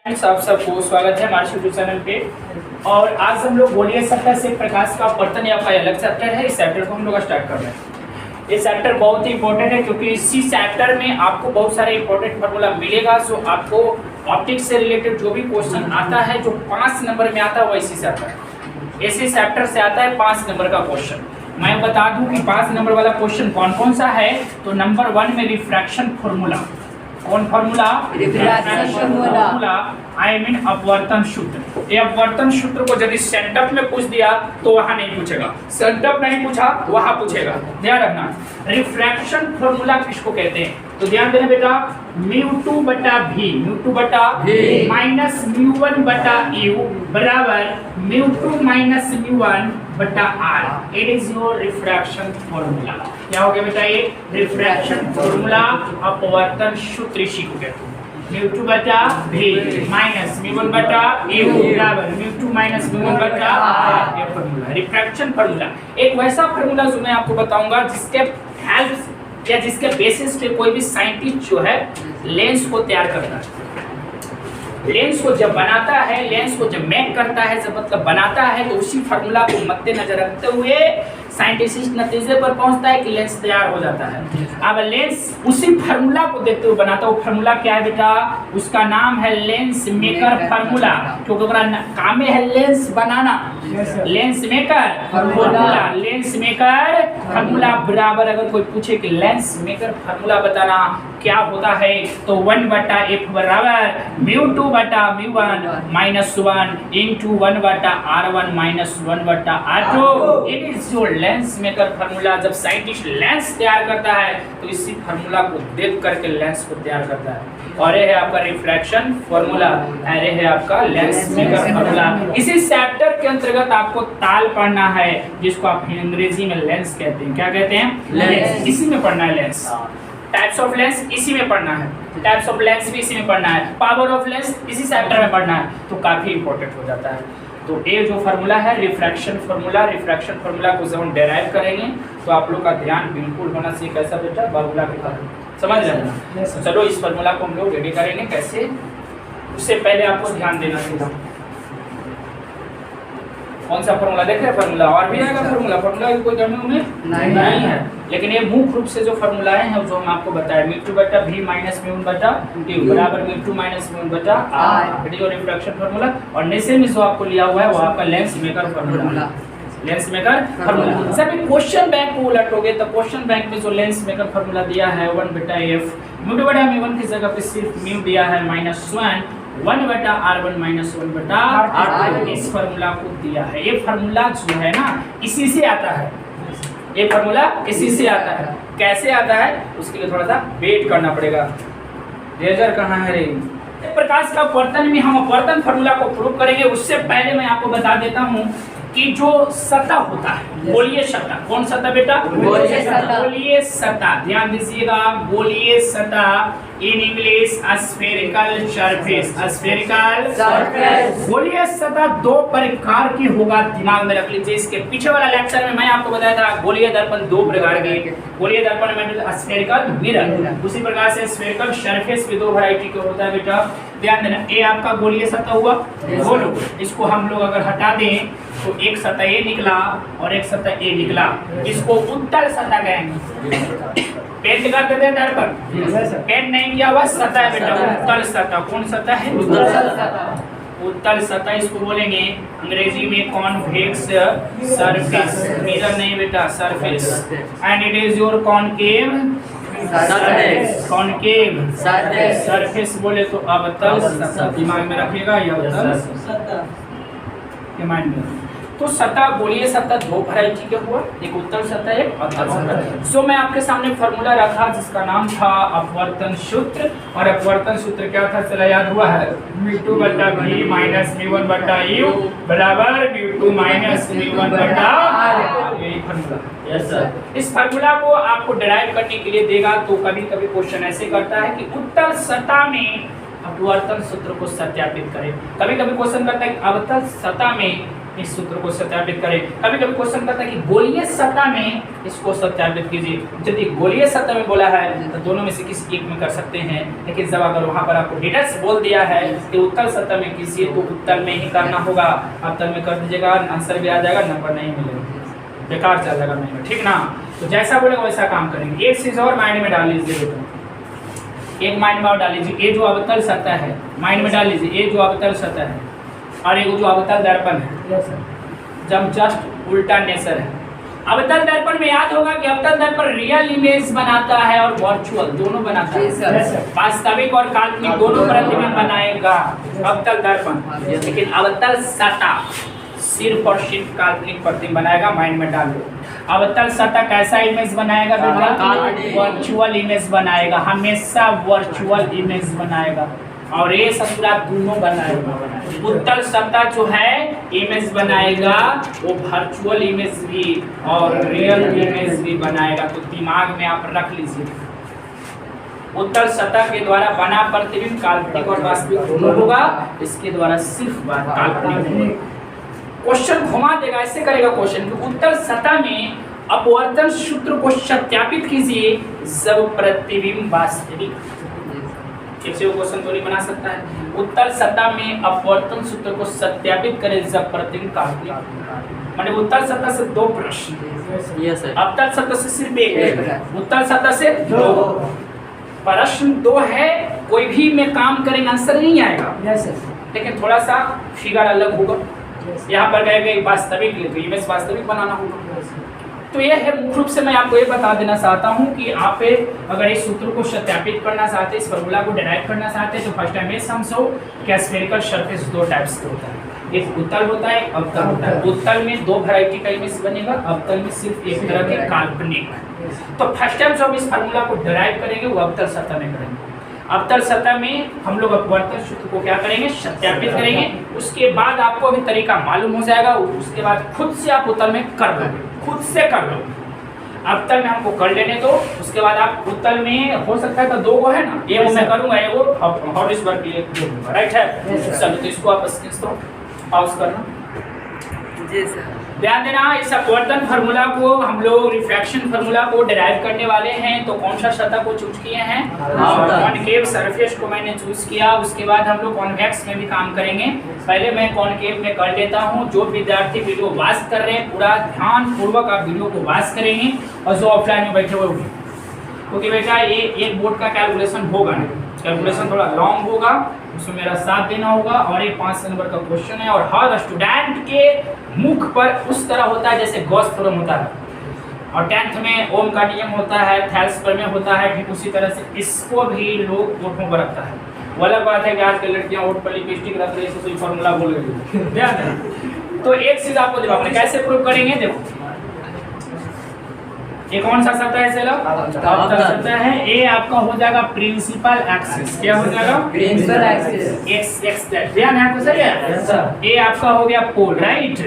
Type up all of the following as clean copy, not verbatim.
आप सबको स्वागत है हमारे यूट्यूब चैनल पे। और आज हम लोग गोलीय सतह से प्रकाश का अपवर्तन या आपका अलग चैप्टर है। इस चैप्टर को हम लोग स्टार्ट कर रहे हैं। ये चैप्टर बहुत ही इंपॉर्टेंट है क्योंकि इसी चैप्टर में आपको बहुत सारे इंपॉर्टेंट फार्मूला मिलेगा। सो आपको ऑप्टिक्स से रिलेटेड जो भी क्वेश्चन आता है, जो 5 नंबर में आता है, वो इसी से आता है। इसी चैप्टर से आता है 5 नंबर का क्वेश्चन। मैं बता दूं कि 5 नंबर वाला क्वेश्चन कौन कौन सा है। तो नंबर 1 में रिफ्रैक्शन फॉर्मूला। कौन formula? Refraction formula. I mean अपवर्तन सूत्र। ये अपवर्तन सूत्र को यदि सेंटअप में पूछ दिया तो वहां नहीं पूछेगा, सेंटअप नहीं पूछा वहां पूछेगा। ध्यान रखना। रिफ्रैक्शन फॉर्मूला किसको कहते हैं? तो ध्यान देना बेटा, μ2 बटा v, μ2 बटा माइनस μ1 बटा u बराबर μ2 माइनस μ1 बटा r। It is your refraction formula. क्या हो गया बेटा? ये रिफ्रैक्शन फॉर्मूला अपवर्तन सूत्र इसी को कहते हैं। μ2 बटा v माइनस μ1 बटा u बराबर μ2 माइनस μ1 बटा r। ये फॉर्मूला रिफ्रैक्शन फॉर्मूला। एक वैसा फॉर्मूला जो मैं आपको बताऊंगा जिसके हेल्प या जिसके बेसिस पे कोई भी साइंटिस्ट जो है लेंस को तैयार करता है, लेंस को जब बनाता है, लेंस को जब मेक करता है, जब मतलब बनाता है, तो उसी फार्मूला को मद्देनजर रखते हुए साइंटिस्ट नतीजे पर पहुंचता है कि लेंस तैयार हो जाता है। अब लेंस उसी फार्मूला को देखते हुए बनाता है। वो फार्मूला क्या है बेटा? उसका नाम है लेंस मेकर फार्मूला, क्योंकि काम है लेंस बनाना। Lens maker formula, lens maker formula बराबर अगर कोई पूछे कि लेंस मेकर फार्मूला बताना क्या होता है, तो 1 बटा f बराबर μ2 बटा μ1 माइनस 1 इंटू 1 बटा r1 माइनस 1 बटा r2। It is your lens maker formula. जब साइंटिस्ट लेंस तैयार करता है तो इसी फार्मूला को देख करके लेंस को तैयार करता है। और ये है आपका रिफ्रैक्शन फार्मूला, अरे है आपका लेंस मेकर फार्मूला। इसी चैप्टर के अंतर्गत आपको ताल पढ़ना है, जिसको आप अंग्रेजी में लेंस कहते हैं। क्या कहते हैं? लेंस। इसी में पढ़ना है लेंस। टाइप्स ऑफ लेंस इसी में पढ़ना है, टाइप्स ऑफ लेंस भी इसी में पढ़ना है, पावर ऑफ लेंस इसी चैप्टर में पढ़ना है, तो काफी इंपॉर्टेंट हो जाता है। तो ये जो फार्मूला है रिफ्रैक्शन फार्मूला, रिफ्रैक्शन फार्मूला को जब हम डेराइव करेंगे तो आप लोग का ध्यान बिल्कुल होना चाहिए कैसा बेटा? बाबूला के बारे में समझ रहे हैं। चलो इस फार्मूला को हम लोग रेडी करेंगे कैसे, उससे पहले आपको ध्यान देना चाहिए। कौन सा फार्मूला देख रहे हैं? फार्मूला और भी आएगा फार्मूला, फार्मूला की कोई कमी उनमें नहीं है, लेकिन ये मुख्य रूप से जो फार्मूलाएं हैं जो हम आपको बताए, μ2 बटा v माइनस μ1 बटा u बराबर μ2 माइनस μ1 बटा r। It is your refraction formula. और नीचे में जो आपको लिया हुआ है वो आपका lens maker formula, lens maker formula. जब क्वेश्चन बैंक को उलटोगे तो क्वेश्चन बैंक में जो लेंस मेकर फार्मूला दिया है 1 बटा f, μ2 बटा μ1 की जगह पे सिर्फ μ दिया है माइनस 1 बटा r1 माइनस 1 बटा r2। इस फार्मूला को दिया है। ये फार्मूला जो है ना इसी से आता है, ये फार्मूला इसी से आता है। कैसे आता है उसके लिए थोड़ा सा वेट करना पड़ेगा। लेजर कहाँ है रे? प्रकाश का अपवर्तन में हम अपवर्तन फार्मूला को प्रूव करेंगे। उससे पहले मैं आपको बता देता हूँ कि जो सतह होता है गोलीय सतह, कौन सतह बेटा? गोलीय सतह। गोलीय सतह, ध्यान दीजिएगा। गोलीय सतह in English spherical surface, spherical surface. गोलीय सतह 2 प्रकार की होगा, दिमाग में रख लीजिए। इसके पीछे वाला लेक्चर में मैं आपको बताया था गोलीय दर्पण 2 प्रकार के। गोलीय दर्पण में स्फेरिकल मिरर, उसी प्रकार से स्फेरिकल सरफेस भी 2 वैरायटी के होता है बेटा। ध्यान देना, ये आपका गोलीय सतह हुआ गोल। इसको हम लोग अगर हटा दें तो एक सतह ये निकला और एक सतह ये निकला, इसको उत्तल सतह कहेंगे। पेंट कर देते हैं दर्पण, पेंट नहीं किया हुआ सतह है बेटा, उत्तल सतह। कौन सतह है? उत्तल सतह। उत्तल सतह इसको बोलेंगे अंग्रेजी में कॉन्वेक्स सरफेस, मिरर नहीं बेटा, surface. And it is your concave surface, concave surface बोले तो अवतल सतह, दिमाग में रखिएगा ये अवतल सतह के माइंड में। तो सतह गोलीय सतह 2 वैरायटी के हुआ, एक उत्तल सतह एक अवतल सतह। सो मैं आपके सामने फार्मूला रखा जिसका नाम था अपवर्तन सूत्र। और अपवर्तन सूत्र क्या था चला याद हुआ है? μ2 बटा v माइनस μ1 बटा u बराबर μ2 माइनस μ1 बटा r। यही फार्मूला। Yes sir. इस फार्मूला को आपको डिराइव करने के लिए देगा तो कभी कभी क्वेश्चन ऐसे करता है कि उत्तल सतह में अपवर्तन सूत्र को सत्यापित करें। कभी कभी क्वेश्चन करता है कि अवतल सतह में इस सूत्र को सत्यापित करें, कभी कभी क्वेश्चन करता है कि गोलीय सतह में इसको सत्यापित कीजिए। यदि गोलीय सतह में बोला है तो दोनों में से किसी एक में कर सकते हैं, लेकिन जब अगर वहां पर आपको डिटेल्स बोल दिया है कि उत्तल सतह में कीजिए तो उत्तल में ही करना होगा। अवतल में कर दीजिएगा, आंसर भी आ जाएगा, नंबर नहीं मिलेगा, बेकार चल जाएगा नहीं, ठीक ना। तो जैसा बोलेगा वैसा काम करेंगे। एक चीज और माइंड में डाल लीजिए, एक माइंड में और डाल लीजिए, ये जो अवतल सतह है माइंड में डाल लीजिए, ये जो अवतल सतह है और ये जो अवतल दर्पण है, जब जस्ट उल्टा नेचर है। अवतल दर्पण में याद होगा कि अवतल दर्पण रियल इमेज बनाता है और वर्चुअल दोनों बनाता है, वास्तविक और काल्पनिक दोनों प्रतिबिंब बनाएगा अवतल दर्पण। लेकिन अवतल सतह सिर्फ और सिर्फ काल्पनिक प्रतिबिंब बनाएगा, माइंड में डाल लो। अवतल सतह कैसा इमेज बनाएगा बेटा? वर्चुअल इमेज बनाएगा, हमेशा वर्चुअल इमेज बनाएगा। और ये ससुरा दोनों बनाएगा। उत्तल सतह जो है इमेज बनाएगा, वो वर्चुअल इमेज भी और रियल इमेज भी बनाएगा। तो दिमाग में आप रख लीजिए, उत्तल सतह के द्वारा बना प्रतिबिंब काल्पनिक और वास्तविक दोनों होगा, इसके द्वारा सिर्फ काल्पनिक। क्वेश्चन घुमा देगा, ऐसे करेगा क्वेश्चन कि उत्तल सतह में अपवर्तन सूत्र को सत्यापित कीजिए जब प्रतिबिंब वास्तविक। कैसे वो क्वेश्चन तो नहीं बना सकता है। उत्तल सतह में अपवर्तन सूत्र को सत्यापित करें जब प्रतिबिंब काल्पनिक। माने उत्तल सतह से दो प्रश्न, यस सर। अवतल सतह से सिर्फ एक, उत्तल सतह से दो प्रश्न, दो है। कोई भी में काम करेंगे आंसर नहीं आएगा, लेकिन थोड़ा सा फिगर अलग होगा। यहाँ पर कहेगा वास्तविक, इमेज वास्तविक बनाना होगा। तो यह है मुख्य रूप से मैं आपको ये बता देना चाहता हूँ कि आप अगर इस सूत्र को सत्यापित करना चाहते हैं, इस फॉर्मूला को डिराइव करना चाहते हैं, तो फर्स्ट टाइम ये समझो कि स्फेरिकल सरफेस दो टाइप्स के होता है, एक उत्तल होता है, एक अवतल होता है। उत्तल में दो वैरायटी का इमेज बनेगा, अवतल में सिर्फ एक तरह के काल्पनिक। तो फर्स्ट टाइम जब इस फॉर्मूला को डिराइव करेंगे वो अवतल सतह में करेंगे। अवतल सतह में हम लोग अपवर्तन सूत्र को क्या करेंगे? सत्यापित करेंगे। उसके बाद आपको अभी तरीका मालूम हो जाएगा, उसके बाद खुद से आप उत्तल में कर लोगे, खुद से कर लो। अवतल में हमको कर लेने दो, उसके बाद आप उत्तल में हो सकता है तो दो है ना, ये मैं करूंगा, ये वो हॉरिजॉन्टल के लिए राइट है। चलो तो इसको आप स्क्रीन पॉज करना। जी सर। ध्यान देना, इस अपवर्तन फार्मूला को हम लोग रिफ्रैक्शन फार्मूला को डिराइव करने वाले हैं। तो कौन सा सतह को चूज किए हैं? कॉनकेव सरफेस को मैंने चूज किया। उसके बाद हम लोग कॉन्वेक्स में भी काम करेंगे। पहले मैं कॉनकेव में कर लेता हूं। जो विद्यार्थी वीडियो वॉच कर रहे हैं पूरा ध्यान पूर्वक आप वीडियो को वॉच करेंगे, और जो ऑफलाइन में बैठे हुए होंगे, क्योंकि बेटा ये एक बोर्ड का कैलकुलेशन होगा नहीं, कैलकुलेशन थोड़ा लॉन्ग होगा, उसमें मेरा साथ देना होगा। और ये 5 नंबर का क्वेश्चन है, और हर स्टूडेंट के मुख पर उस तरह होता है जैसे गॉस थ्योरम होता है, और 10th में ओम का नियम होता है, थेल्स प्रमेय होता है, ठीक उसी तरह से इसको भी लोग ओठों पर रखता है। वो अलग बात है कि आज की लड़कियां ओठ पर लिपस्टिक रख रही है, फॉर्मूला बोल रही है, ध्यान देना। तो एक चीज आपको जवाब कैसे प्रूव करेंगे, देखो ये कौन सा सतह है? चलो अवतल सतह है। ये आपका हो जाएगा प्रिंसिपल एक्सिस। क्या हो जाएगा? Principal axis. एक्स एक्स ध्यान है तो सही है। ये आपका हो गया पोल, राइट।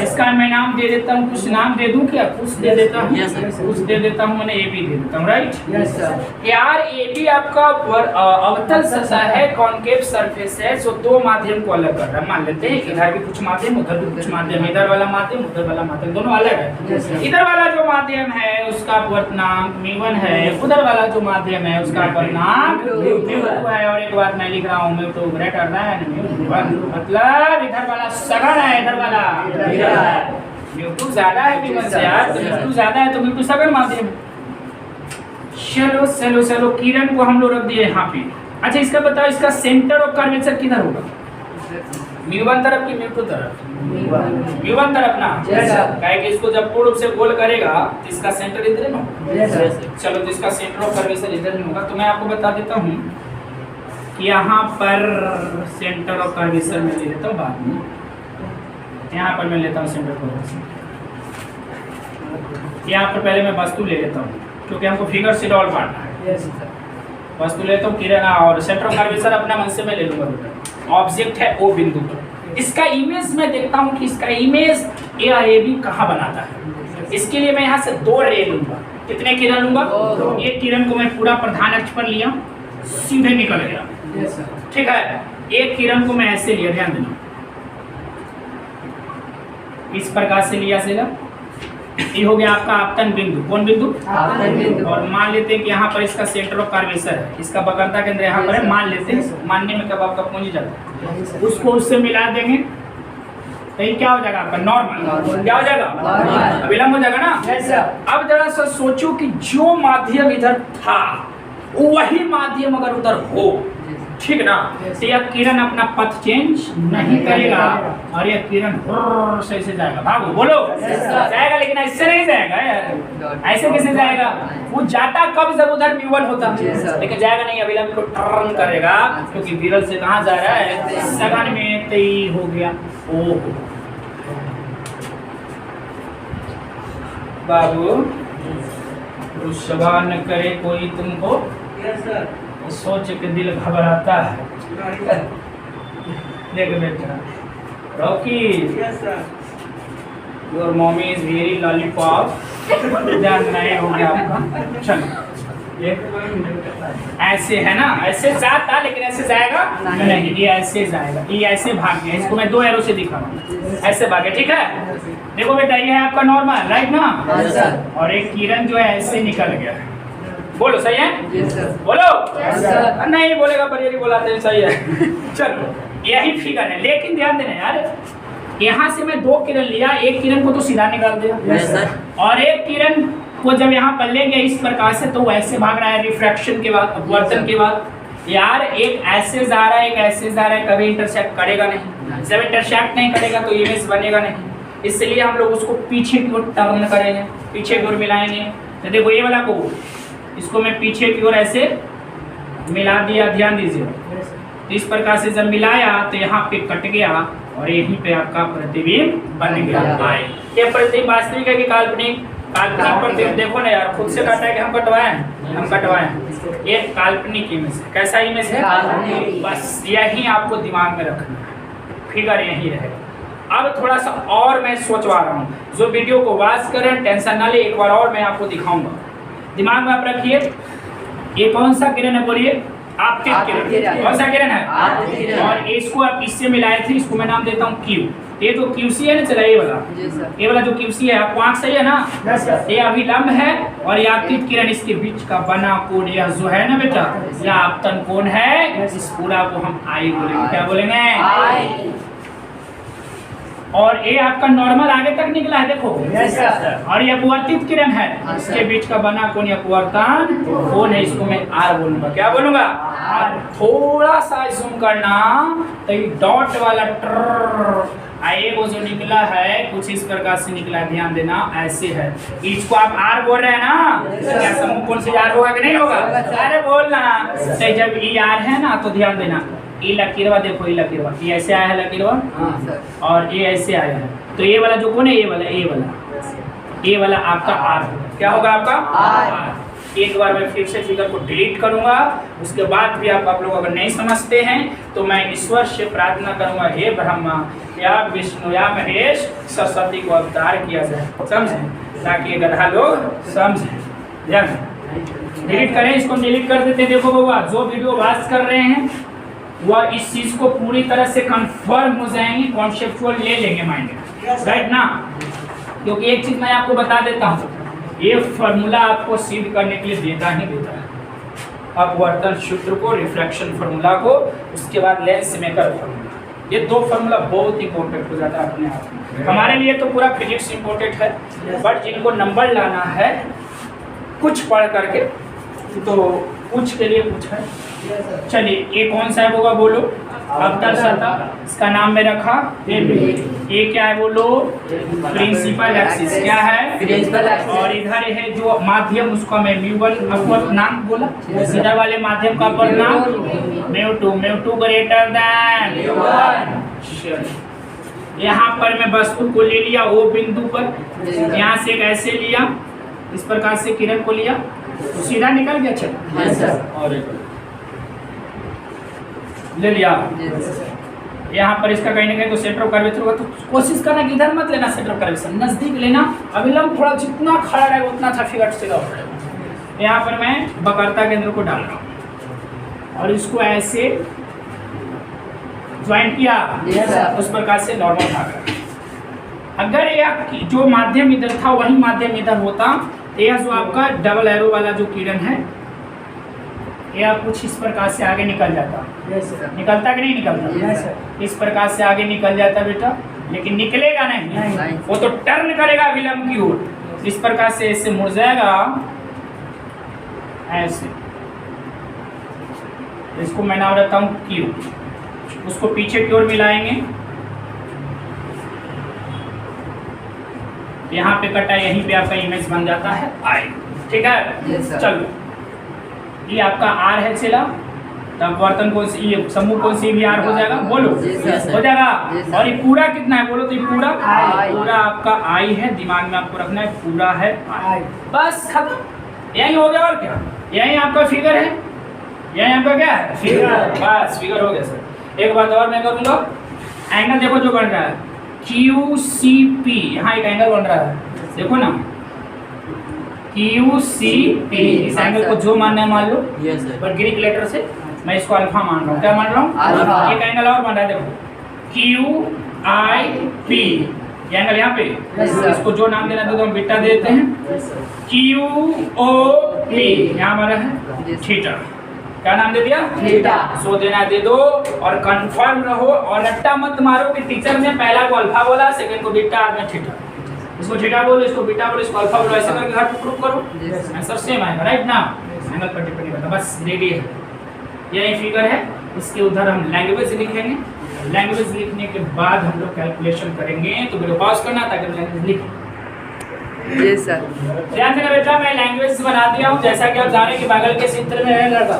इसका मैं नाम दे देता हूँ, कुछ नाम दे दूं क्या? कुछ दे देता हूँ, कुछ दे देता हूँ, मैंने ए बी दे देता हूँ, राइट। यार ए बी आपका अवतल सतह है, कॉनकेव सरफेस है, जो दो माध्यम को अलग कर रहा है। मान लेते हैं इधर भी कुछ माध्यम, उधर भी कुछ माध्यम, इधर वाला माध्यम, उधर वाला माध्यम, दोनों अलग है। इधर वाला जो माध्यम है उसका अपवर्तनांक μ1 है, उधर वाला जो माध्यम है उसका अपवर्तनांक μ2 है। और एक बात मैं लिख रहा हूँ, μ2 ग्रेटर देन μ1, मतलब इधर वाला सगड़ है, इधर वाला μ2 ज्यादा है μ1 से। यार तो μ2 ज्यादा है तो μ2 सगड़ माध्यम। चलो चलो चलो, किरण को हम लोग रख दिए यहाँ पे। अच्छा इसका बताओ, इसका सेंटर ऑफ कर्वेचर किधर होगा? μ1 तरफ की μ2 तरफ? μ1 तरफ ना, कहे कि इसको जब पूर्ण रूप से गोल करेगा तो इसका सेंटर इधर है ना। चलो तो इसका सेंटर ऑफ कर्वेचर इधर नहीं होगा, तो मैं आपको बता देता हूँ कि यहाँ पर सेंटर ऑफ कर्वेचर में ले लेता हूँ बाद में। यहाँ पर मैं लेता हूँ सेंटर ऑफ कर्वेचर, यहाँ पर पहले मैं वस्तु ले लेता हूँ क्योंकि हमको फिगर से डॉल मारना है। वस्तु लेता हूँ किरण, और सेंटर ऑफ कर्वेचर अपना मन से मैं ले लूँगा। ऑब्जेक्ट है ओ बिंदु पर, इसका इमेज मैं देखता हूँ कि इसका इमेज ए बी कहाँ बनाता है। इसके लिए मैं यहाँ से 2 रे लूंगा। कितने किरण लूंगा? एक किरण को मैं पूरा प्रधान अक्ष पर लिया, सीधे निकल गया। ठीक है, एक किरण को मैं ऐसे लिया, ध्यान देना, इस प्रकार से लिया सेगा, ये हो गया आपका आपतन बिंदु। कौन बिंदु? आपतन बिंदु। और मान लेते हैं कि यहाँ पर इसका सेंटर ऑफ कर्वेचर है, इसका वक्रता केंद्र यहाँ पर है, मान लेते हैं, मानने में कब आपका पहुंच जाता है, उसको उससे मिला देंगे तो ये क्या हो जाएगा आपका नॉर्मल। क्या हो जाएगा? अविलंब हो जाएगा ना। अब जरा सा सोचो कि जो माध्यम इधर था वही माध्यम अगर उधर हो, ठीक ना, तो यह किरण अपना पथ चेंज नहीं करेगा और यह किरण से ऐसे जाएगा। भागो बोलो, जाएगा, लेकिन ऐसे नहीं जाएगा यार, ऐसे कैसे जाएगा? वो जाता कब जब उधर म्यू1 होता, लेकिन जाएगा नहीं, अविलंब को टर्न करेगा, क्योंकि विरल से कहाँ जा रहा है, सघन में, तय हो गया। ओहो बाबू, रुसवा न करे कोई तुमको, सोच के दिल घबराता है। देख बेटा Rocky, your mommy is very lollipop, ध्यान नहीं हो गया आपका। चलो ऐसे है ना, ऐसे जाता लेकिन ऐसे जाएगा नहीं, ये ऐसे जाएगा, ये ऐसे भाग गया, इसको मैं 2 एरो से दिखा रहा हूँ, ऐसे भागे, ठीक है। देखो बेटा ये है आपका नॉर्मल, राइट ना, और एक किरण जो है ऐसे निकल गया, बोलो सही है? बोलो नहीं बोलेगा पर यही बोलाते हैं, सही है। चलो यही फिगर है, लेकिन ध्यान देना यार, यहाँ से मैं 2 किरण लिया, एक किरण को तो सीधा निकाल दिया और एक किरण को जब यहाँ पर ले गया इस प्रकार से, तो वैसे भाग रहा है रिफ्रैक्शन के बाद, अपवर्तन के बाद। यार एक ऐसे जा रहा है, एक ऐसे जा रहा है, कभी इंटरसेक्ट करेगा नहीं, जब इंटरसेक्ट नहीं करेगा तो इमेज बनेगा नहीं, इसलिए हम लोग उसको पीछे की ओर टर्न करेंगे, पीछे की ओर मिलाएंगे। तो देखो ये वाला को, इसको मैं पीछे की ओर ऐसे मिला दिया, ध्यान दीजिए, तो इस प्रकार से जब मिलाया तो यहाँ पे कट गया और यहीं पे आपका प्रतिबिंब बन गया। ये प्रतिबिंब वास्तविक है कि काल्पनिक? काल्पनिक प्रतिबिंब। देखो ना यार, खुद से काटा है कि हम कटवाएं? हम कटवाएं। ये काल्पनिक इमेज है। कैसा इमेज है? बस यही आपको दिमाग में रखना है, फिगर यही रहेगा। अब थोड़ा सा और मैं सोचवा रहा हूँ, जो वीडियो को वॉच करें टेंशन ना ले, एक बार और मैं आपको दिखाऊंगा, दिमाग में आप रखिए। ये कौन सा किरण है बोलिए? आपके किरण। कौन सा किरण है? और इसको आप इससे मिलाए थे, इसको मैं नाम देता हूँ क्यू। ये तो क्यूसी है ना, चला ये वाला जो क्यूसी है, आपको आंख सही है ना? ये अभिलंब है और ये आपकी किरण, इसके बीच का बना कोण यह जो है ना बेटा, यह आपतन कोण है। इस पूरा को हम आई बोलेंगे। क्या बोलेंगे? और ये आपका नॉर्मल आगे तक निकला है, देखो। और ये अपवर्तित किरण है, इसके बीच का बना कोण या अपवर्तन कोण है, इसको मैं आर बोलूंगा। क्या बोलूंगा? आर। थोड़ा सा जूम करना तो ये डॉट वाला आए वो जो निकला है कुछ इस प्रकार से निकला है, ध्यान देना, ऐसे है। इसको आप आर बोल रहे हैं ना, क्या समूह कोण से आर होगा कि नहीं होगा? अरे बोलना। तो जब ई आर है ना, तो ध्यान देना, ये लकीरवा देखो, ये लकीरवा ये ऐसे आया है लकीरवा, और ये ऐसे आया है, तो ये वाला जो कौन है, ये वाला आपका आर होगा। क्या होगा आपका? आर। एक बार मैं फिर से फिगर को डिलीट करूंगा, उसके बाद भी आप लोग अगर नहीं समझते हैं तो मैं ईश्वर से प्रार्थना करूंगा, हे ब्रह्मा या विष्णु या महेश, सरस्वती को अवतार किया जाए, समझे, ताकि गधा लोग समझे। डिलीट करें, इसको डिलीट कर देते। देखो बाबा, जो वीडियो वॉच कर रहे हैं वह इस चीज को पूरी तरह से कंफर्म हो जाएंगे, कॉन्सेप्चुअल ले लेंगे माइंड में, राइट ना? क्योंकि एक चीज मैं आपको बता देता हूँ, ये फॉर्मूला आपको सिद्ध करने के लिए देता ही देता है, अपवर्तन सूत्र को, रिफ्रैक्शन फॉर्मूला को, उसके बाद लेंस मेकर फॉर्मूला। ये 2 फॉर्मूला बहुत इंपॉर्टेंट हो जाता है अपने आप में। हमारे लिए तो पूरा फिजिक्स इंपॉर्टेंट है, बट जिनको नंबर लाना है कुछ पढ़ करके, तो कुछ के लिए कुछ है। चलिए, ये कौन सा है होगा बोलो? अवतल सतह, इसका नाम में रखा ये क्या है बोलो? Principal axis. क्या है? Principal axis. और इधर है जो माध्यम, उसका मैं म्यू1 अपवर्तनांक बोला, इधर वाले माध्यम का अपवर्तनांक म्यू2 ग्रेटर देन म्यू1। यहाँ पर मैं वस्तु को ले लिया ओ बिंदु पर, यहाँ से एक ऐसे लिया, इस प्रकार से किरण को लिया तो सीधा निकल गया। चलो और ले लिया, यहाँ पर इसका कहीं ना कहीं तो सेंटर ऑफ कर्वेचर होगा, तो कोशिश करना कि इधर मत लेना, सेंटर ऑफ कर्वेचर नजदीक लेना, अविलंब थोड़ा जितना खड़ा रहेगा उतना अच्छा फिगर चलेगा। यहाँ पर मैं वक्रता केंद्र को डाल रहा हूँ और इसको ऐसे ज्वाइंट किया Yes, sir. उस प्रकार से नॉर्मल भाग। अगर यह जो माध्यम इधर था वही माध्यम इधर होता तो यह जो आपका डबल एरो वाला जो किरण है यह कुछ इस प्रकार से आगे निकल जाता। निकलता कि नहीं निकलता? Yes, sir. इस प्रकार से आगे निकल जाता बेटा, लेकिन निकलेगा नहीं, वो तो टर्न करेगा विलंब की ओर। इस प्रकार से इससे मुड़ जाएगा ऐसे, इसको मैं नाम रखता हूँ क्यू, उसको पीछे की ओर मिलाएंगे, यहाँ पे कटा, यहीं पे आपका इमेज बन जाता है आई। ठीक है, Yes, sir. चलो ये आपका आर है चला, तब वर्तन कौन सी, ये समूह कौन सी भी आर हो जाएगा, बोलो Yes, sir. हो जाएगा। Yes, sir. और ये पूरा कितना है बोलो, तो ये पूरा I. पूरा आपका आई है, दिमाग में आपको रखना है पूरा है आई। बस खत्म, यही हो गया। और क्या, यही आपका फिगर है, यही आपका क्या है फिगर, बस फिगर हो गया सर। एक बात और मैं करूँगा, एंगल देखो जो बन रहा है QCP, यहाँ एक एंगल बन रहा है, देखो ना QCP, इस एंगल को जो मानना है मान लो, पर ग्रीक लेटर से मैं इसको अल्फा मान रहा हूँ। क्या मान रहा हूँ? अल्फा। एक एंगल और बन रहा है, देखो QIP, ये एंगल यहाँ पे, Yes, sir. इसको जो नाम देना तो हम बीटा देते हैं। QOP यहाँ हमारा है Yes. थीटा, क्या नाम दे दिया? थीटा। सो देना दे दो और कंफर्म रहो, और रट्टा मत मारो कि टीचर ने पहला को अल्फा बोला, सेकंड को बीटा, और में थीटा, इसको थीटा बोलो, इसको बीटा बोलो, इसको अल्फा बोलो, ऐसे करके हर प्रूफ करो, आंसर सेम आएगा, राइट ना? एंगल पर डिपेंड करता, बस रेडी है। यही फिगर है, इसके उधर हम लैंग्वेज लिखेंगे, लैंग्वेज लिखने के बाद हम लोग कैलकुलेशन करेंगे, तो वीडियो पॉज करना ताकि लैंग्वेज लिखें। जी सर। ध्यान देना बेटा, मैं लैंग्वेज बना दिया हूँ, जैसा कि आप जाने कि बगल के चित्र में है लड़का,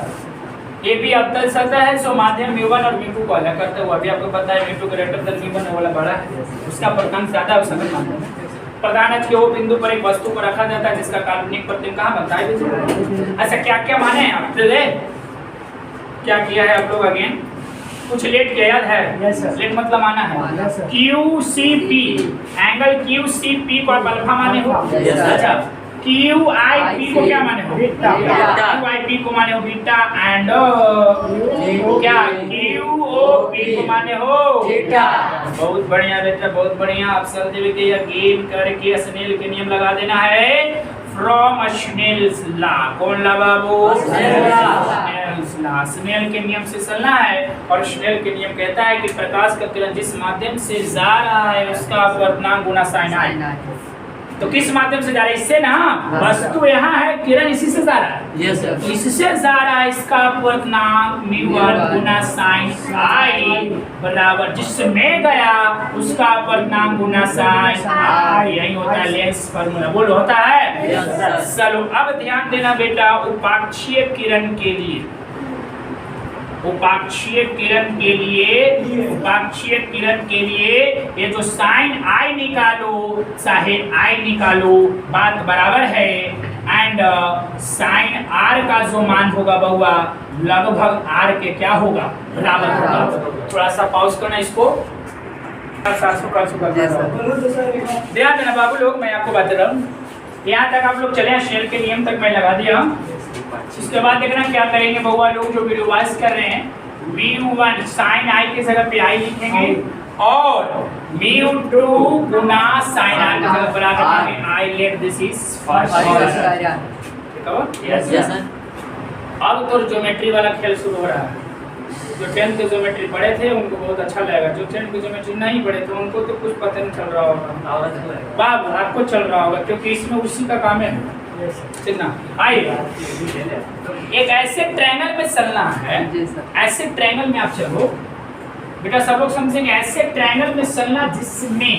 ये भी अवतल सतह है, सो माध्यम μ1 और μ2 को अलग करते हुए, अभी आपको पता है μ2 ग्रेटर देन μ1 वाला बड़ा है, उसका प्रकांश ज्यादा है, उसका माध्यम है। प्रधान अक्ष के वो बिंदु पर एक वस्तु को रखा जाता है जिसका काल्पनिक प्रतिबिंब कहाँ बनता है। अच्छा क्या क्या माने हैं आप, क्या किया है आप लोग, अगेन कुछ लेट किया याद है? लेट मतलब माना है QCP, एंगल QCP को आप अल्फा माने हो। अच्छा QIP को क्या माने हो? QIP को माने हो बीटा, एंड क्या QOP को माने हो? बहुत बढ़िया बेटा, बहुत बढ़िया। आप सब के गेम करके स्नेल के नियम लगा देना है, फ्रॉम स्नेल्स लॉ। कौन ला बाबू? Snell's law. स्नेल के नियम से चलना है, और स्नेल के नियम कहता है कि प्रकाश का किरण जिस माध्यम से जा रहा है उसका अपवर्तनांक गुना साइन आई। तो किस माध्यम से जा रहा है? इससे ना, वस्तु यहाँ है, किरण इसी से जा रहा है, इससे जा रहा है, इसका अपवर्तनांक μ1 गुना साइन आई बराबर जिसमें गया उसका अपवर्तनांक गुना साइन आई। यही होता है लेंस फार्मूला, बोलो होता है। चलो अब ध्यान देना बेटा, उपाक्षीय किरण के लिए, उपाक्षीय किरण के लिए, उपाक्षीय किरण के लिए ये जो साइन आई निकालो चाहे आई निकालो बात बराबर है, एंड साइन आर का जो मान होगा बहुआ लगभग आर के क्या होगा, बराबर होगा। थोड़ा सा पॉज करना इसको, ध्यान देना बाबू लोग, मैं आपको बता रहा हूँ। यहाँ तक आप लोग चले, शेल के नियम तक मैं लगा दिया। इसके बाद देखना क्या करेंगे बहुआ लोग जो वीडियो वॉच कर रहे हैं, μ1 साइन आई की जगह पे आई लिखेंगे, और μ2 गुना साइन आर की जगह बराबर में I let this is first. अब तो ज्योमेट्री वाला खेल शुरू हो रहा है। जो 10th के ज्योमेट्री पढ़े थे उनको बहुत अच्छा लगेगा, जो 10th के ज्योमेट्री नहीं पढ़े थे उनको तो कुछ पता नहीं चल रहा होगा। बाबू आपको चल रहा होगा, क्योंकि इसमें उसी का काम है। कितना आइए, एक ऐसे ट्रायंगल में चलना है, ऐसे ट्रायंगल में आप चलो बेटा, सब लोग समझेंगे। ऐसे ट्रायंगल में चलना जिसमें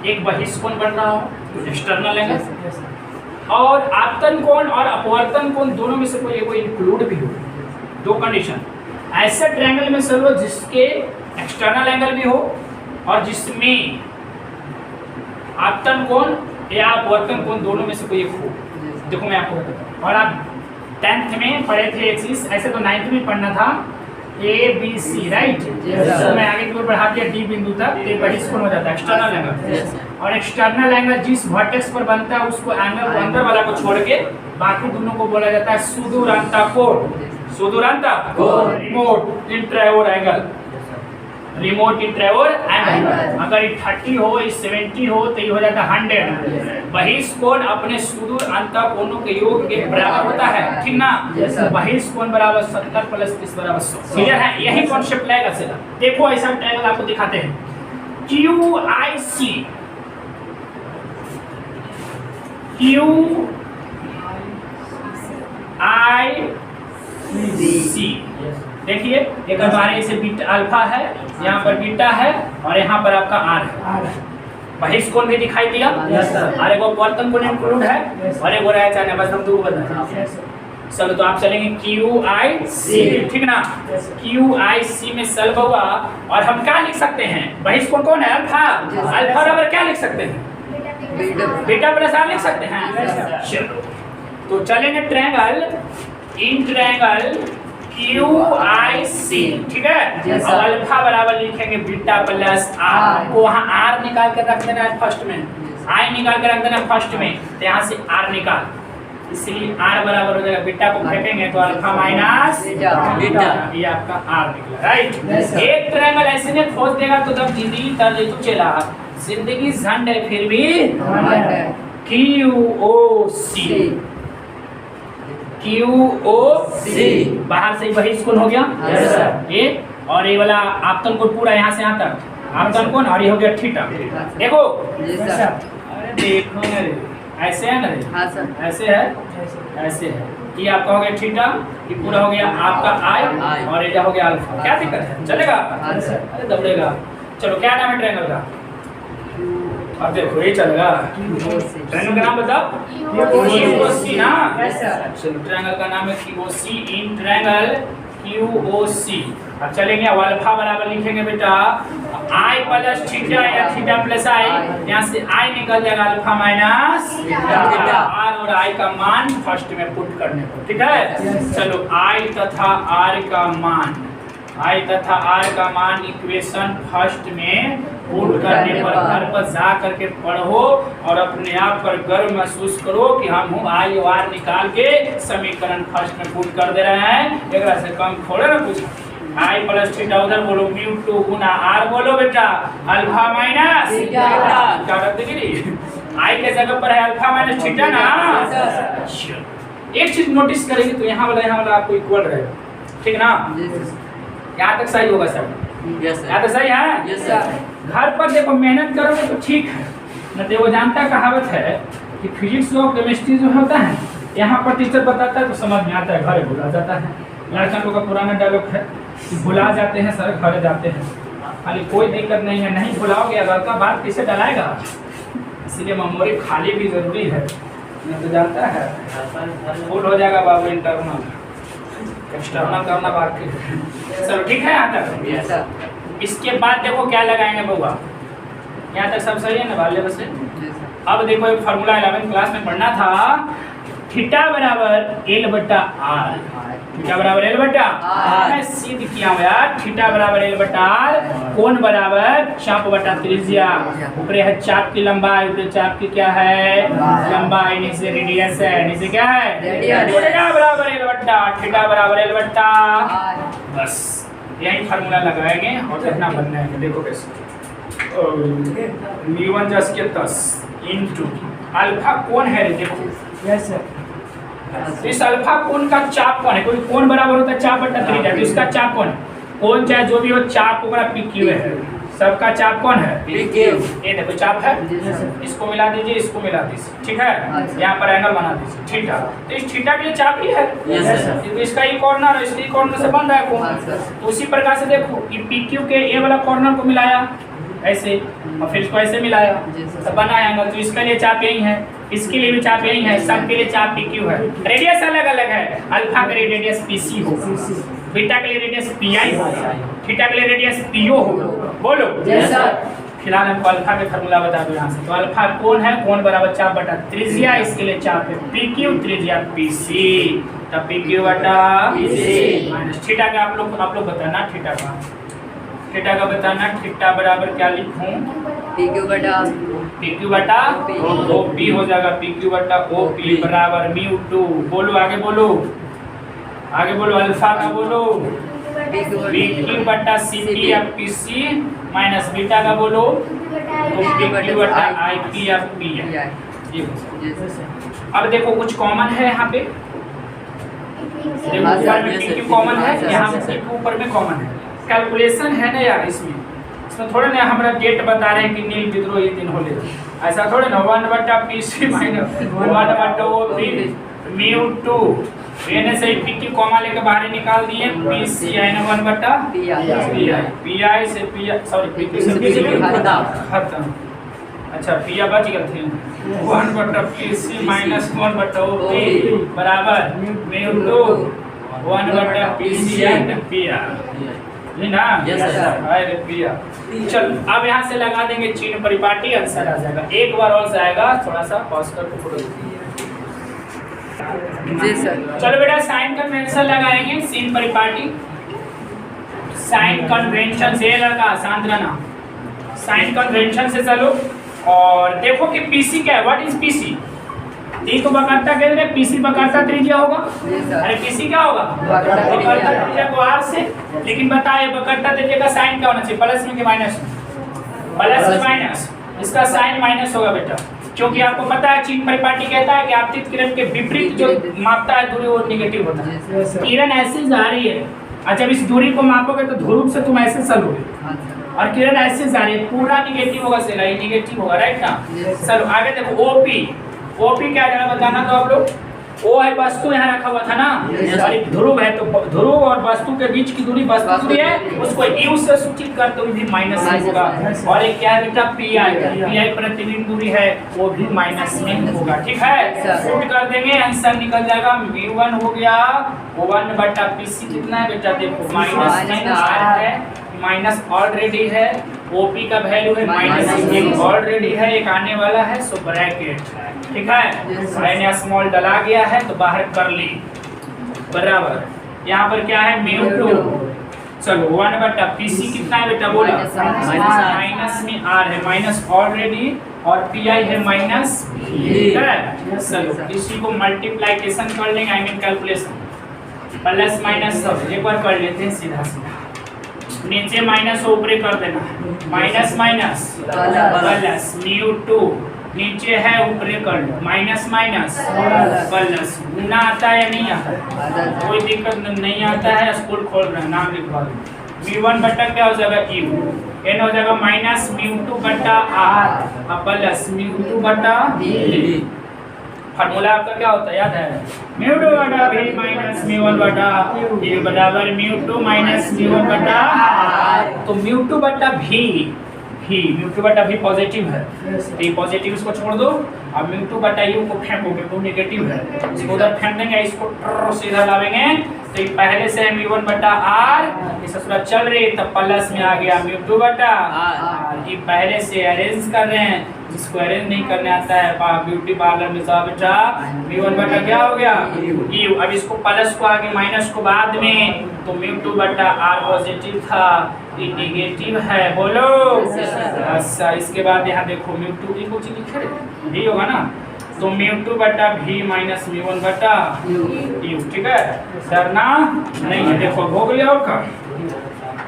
एक बहिष्कोण बन रहा हो, एक्सटर्नल एंगल, और आपतन कोण और अपवर्तन कोण दोनों में से कोई एक इंक्लूड भी हो। दो कंडीशन, ऐसे ट्रायंगल में चलो जिसके एक्सटर्नल एंगल भी हो और जिसमें आपतन कोण या अपवर्तन कोण दोनों में से कोई एक हो। देखो मैं आपको बताता हूँ, और आप 10th में पढ़े थे एक चीज, ऐसे तो 9th में पढ़ना था ABC, राइट? तो मैं आगे की ओर बढ़ा दिया D बिंदु तक, ये बहिष्कोण हो जाता है, एक्सटर्नल एंगल। और एक्सटर्नल एंगल जिस वर्टेक्स पर बनता है उसको एंगल को अंदर वाला को छोड़ के बाकी दोनों को बोला जाता है सुदूरांता कोण। सुदूरांता कोण, remote interior angle. Remote interior angle. अगर ये 30 हो, ये 70 हो तो ये हो जाता है 100। बहिष्कोण अपने सुदूर अंतःकोणों के योग के बराबर होता है, ठीक ना। बहिष्कोण बराबर 70 प्लस 30 बराबर 100। क्लियर है, यही कॉन्सेप्ट लगेगा सीधा। देखो ऐसा ट्रायंगल आपको दिखाते हैं, QIC देखिए, एक हमारे इसे बीटा अल्फा है, यहाँ पर बीटा है और यहाँ पर आपका आर है। बहिष्कोण भी दिखाई दिया और एक वर्तन कोण इंक्लूड है और एक रहा चाहे, बस हम दो बताए। चलो तो आप चलेंगे QIC, ठीक ना। QIC में सल्व हुआ और हम क्या लिख सकते हैं, बहिष्कोण कौन है, अल्फा। अल्फा बराबर क्या लिख सकते हैं, बीटा प्लस आर लिख सकते हैं। चलो तो चलेंगे ट्रायंगल, इन ट्रायंगल QIC, ठीक है। और अल्फा बराबर लिखेंगे बीटा प्लस आर, वहाँ आर निकाल कर रख देना है फर्स्ट में, आई निकाल कर रख देना फर्स्ट में, तो यहाँ से आर निकाल, इसलिए आर बराबर हो जाएगा, बीटा को फेंकेंगे तो अल्फा माइनस बीटा, ये आपका आर निकला, राइट। एक ट्रायंगल ऐसे ने खोज देगा तो जब जिंदगी तर तो चला, जिंदगी झंड है फिर भी QOC बाहर से बहिष्कोण हो गया, ये और ये वाला आपतन कोण पूरा यहाँ से यहाँ तक आपतन कोण, और ये हो गया थीटा। देखो अरे देखो ऐसे है ना, हाँ सर, ऐसे है, ऐसे है, ये आपका हो गया थीटा, ये पूरा हो गया आपका आई और ये हो गया अल्फा। क्या दिक्कत है, चलेगा? अरे दबड़ेगा। चलो क्या नाम है ट्रायंगल का, अब देखो ये चलेगा। ट्रायंगल का नाम बताओ, QOC ना। चलो ट्रायंगल का नाम है QOC, इन ट्रायंगल QOC। अब चलेंगे, अब अल्फा बराबर लिखेंगे बेटा आई प्लस थीटा या थीटा प्लस आई, यहाँ से आई निकल जाएगा अल्फा माइनस आर, और आई का मान फर्स्ट में पुट करने को, ठीक है। चलो आई तथा आर का मान, आई तथा आर का मान इक्वेशन फर्स्ट में पुट करने पर घर पर जा करके पढ़ो और अपने आप पर गर्व महसूस करो कि हम आई और आर निकाल के समीकरण फर्स्ट में पुट कर दे रहे हैं। एक से कम थोड़े ना कुछ, आई प्लस थीटा उधर बोलो, म्यू टू गुना आर बोलो बेटा, अल्फा माइनस क्या रख देगी, आई के जगह पर है अल्फा माइनस थीटा ना। एक चीज नोटिस करेंगे तो यहाँ वाला आपको इक्वल रहेगा, ठीक ना। यहाँ तक सही होगा सर, यहाँ तक सही है। घर पर देखो मेहनत करोगे तो ठीक है न, देखो जानता कहावत है कि फिजिक्स और केमिस्ट्री जो होता है यहाँ पर टीचर बताता है तो समझ में आता है, घर भुला जाता है। लड़का लोग का पुराना डायलॉग है कि भुला जाते हैं सर घर जाते हैं, खाली कोई दिक्कत नहीं है, नहीं भुलाओगे अगर का बात किसे डलाएगा, इसलिए मेमोरी खाली भी जरूरी है, नहीं तो जानता है फुल हो जाएगा बाबू, इंटरनल एक्सटर्नल करना बाकी है। चलो ठीक है यहाँ तक। इसके बाद देखो क्या लगाएंगे बउआ, यहाँ तक सब सही है ना बाल्य से। अब देखो एक फार्मूला 11 क्लास में पढ़ना था, थीटा बराबर एल बटा आर, थीटा बराबर एल बटा आर सिद्ध किया यार। थीटा बराबर एल बटा आर, कोण बराबर चाप बटा त्रिज्या, ऊपर है चाप की लंबाई, ऊपर चाप की क्या है लंबाई, नीचे रेडियस है, नीचे क्या है थीटा बराबर एल बटा, थीटा बराबर एल बटा। बस यही फार्मूला लगाएंगे और कितना बनना है देखो कैसे, µ1 + 10 इनटू अल्फा कोण है, देखो यस सर। इस अल्फा कोण का चाप कौन है, कोई कोण बराबर होता है चाप बटा त्रिज्या, तो इसका चाप कौन है, कोण चाहे जो भी हो चाप होगा PQ है, सबका चाप कौन है PQ। ये देखो चाप है, इसको मिला दीजिए, इसको मिला दीजिए, ठीक है। यहाँ पर एंगल बना दीजिए थीटा, तो इस थीटा के लिए चाप ही है, तो इसका ये कॉर्नर है, इसके कॉर्नर से बन रहा है कोण। तो उसी प्रकार से देखो कि PQ के ये वाला कॉर्नर को मिलाया ऐसे और फिर इसको ऐसे मिलाया तो बना एंगल, तो इसके लिए चाप यही है, इसके लिए भी चाप यही है, सबके लिए चाप PQ है। रेडियस अलग अलग है, अल्फा के लिए रेडियस PC होगा, बीटा के लिए रेडियस PI होगा, थीटा के लिए रेडियस PO होगा। बोलो फिलहाल हमको अल्फा के फार्मूला बता दो यहाँ से। तो अल्फा कोण है, कोण बराबर चाप बटा त्रिज्या, इसके लिए चाप है PQ, त्रिज्या PC, तब PQ बटा PC माइनस थीटा का आप लोग बताना, थीटा का बताना। थीटा बराबर क्या लिखूं, PQ बटा OP हो जाएगा, PQ बटा OP बराबर µ2, बोलो आगे बोलो, अल्फा का बोलो बी क्यू बटा C P F P C minus beta का बोलो तो बी क्यू बटा आई पी एफ पी है। अब देखो कुछ कॉमन है यहाँ पे, देखो ऊपर में पी क्यू कॉमन है, यहाँ पे पी क्यू ऊपर में कॉमन है। कैलकुलेशन है ना यार इसमें थोड़े ना हमारा डेट बता रहे हैं कि नील विद्रोह ये दिन होले, ऐसा थोड़े ना 1 बटा पी सी माइनस 1 बटा ओ पी म्यू 2 मैंने से पी की कॉमा लेके बाहर निकाल दिए पी सी आई ना 1 बटा पी आई से पी सॉरी पी की से पी खत्म। अच्छा पी आई बच गए थे 1 बटा पी सी माइनस 1 बटा ओ पी बराबर म्यू 2 1 बटा P C and P I G ना। यस सर अरे पिया चल अब यहाँ से लगा देंगे चिन्ह परिपाटी, आंसर आ जाएगा। एक बार और से आएगा, थोड़ा सा पॉज करके फोटो जी सर। चलो बेटा साइन कन्वेंशन लगाएंगे, चिन्ह परिपाटी साइन कन्वेंशन से लगा शांत रहना, साइन कन्वेंशन से चलो और देखो कि पीसी क्या है, व्हाट इज पीसी। टी तो बकरता कह रहे पीसी बकरता त्रिज्या होगा, अरे पीसी क्या होगा बकरता त्रिज्या को आर से, लेकिन बताइए बकरता त्रिज्या का साइन क्या होना चाहिए, प्लस में कि माइनस में, प्लस में माइनस, इसका साइन माइनस होगा बेटा, क्योंकि आपको पता है चिन्ह परिपाटी कहता है कि आपतित किरण के विपरीत जो मापता है दूरी वो निगेटिव होता है। किरण ऐसे जा रही है और जब इस दूरी को मापोगे तो ध्रुव से तुम ऐसे चलोगे और किरण ऐसे जा रही है, पूरा निगेटिव होगा, सेला निगेटिव होगा, राइट ना। चलो आगे देखो ओपी, ओपी क्या जरा बताना तो आप लोग, ओ है वस्तु यहाँ रखा हुआ था ना, और एक ध्रुव है तो ध्रुव और वस्तु के बीच की दूरी वस्तु दूरी है, उसको यू से सूचित करते हुए भी माइनस में होगा। और एक क्या है बेटा पी आई, पी आई प्रतिबिंब दूरी है वो भी माइनस में होगा, ठीक है। शूट कर देंगे आंसर निकल जाएगा, v1 हो गया 1 बटा पी सी कितना है बेटा देखो माइनस में आर है, माइनस ऑलरेडी है, ओपी का वैल्यू है माइनस ऑलरेडी है, एक आने वाला है सो ब्रैकेट है, ठीक है। मैंने स्मॉल डला गया है तो बाहर कर ली बराबर, यहाँ पर क्या है म्यू 2, चलो 1 बटा पीसी कितना है बेटा बोला माइनस में आर है, माइनस ऑलरेडी और पी आई है माइनस, ठीक है। चलो इसी को मल्टीप्लाइकेशन कर लेंगे, I mean calculation, plus minus सब एक बार कर लेते हैं सीधा सीधा, नीचे माइनस ऊपर कर देना, माइनस माइनस प्लस म्यू 2 नीचे है ऊपर कर लो, माइनस माइनस प्लस, गुना आता है या नहीं आता, कोई दिक्कत नहीं आता है, स्कूल खोल रहे हैं नाम लिखवा दो। v1 बटा क्या हो जाएगा u, n हो जाएगा माइनस म्यू 2 बटा r प्लस म्यू 2 बटा v। फार्मूला आपका क्या होता है याद है, म्यू 2 बटा v माइनस म्यू 1 बटा u बराबर म्यू 2 माइनस म्यू 1 बटा r। तो म्यू 2 बटा v, म्यू 2 बटा v पॉजिटिव है, तो पॉजिटिव इसको छोड़ दो, अब म्यू 2 बटा u को फेंकोगे तो नेगेटिव है, इसको उधर फेंक देंगे, इसको सीधा लावेंगे तो ये पहले से म्यू 1 बटा r, इस सूत्र चल रही तब प्लस में आ गया म्यू 2 बटा r, ये पहले से अरेंज कर रहे हैं, जिसको अरेंज नहीं करने आता है ब्यूटी पार्लर में साहब बेटा म्यू 1 बटा क्या हो गया u, अब इसको प्लस को आगे माइनस को बाद में, तो म्यू 2 बटा r पॉजिटिव था ये नेगेटिव है, बोलो अच्छा। इसके बाद यहाँ देखो म्यू 2 की कुछ लिखे भी होगा ना, तो म्यू 2 बटा v माइनस म्यू 1 बटा u, ठीक है सर ना नहीं है, देखो हो गया और का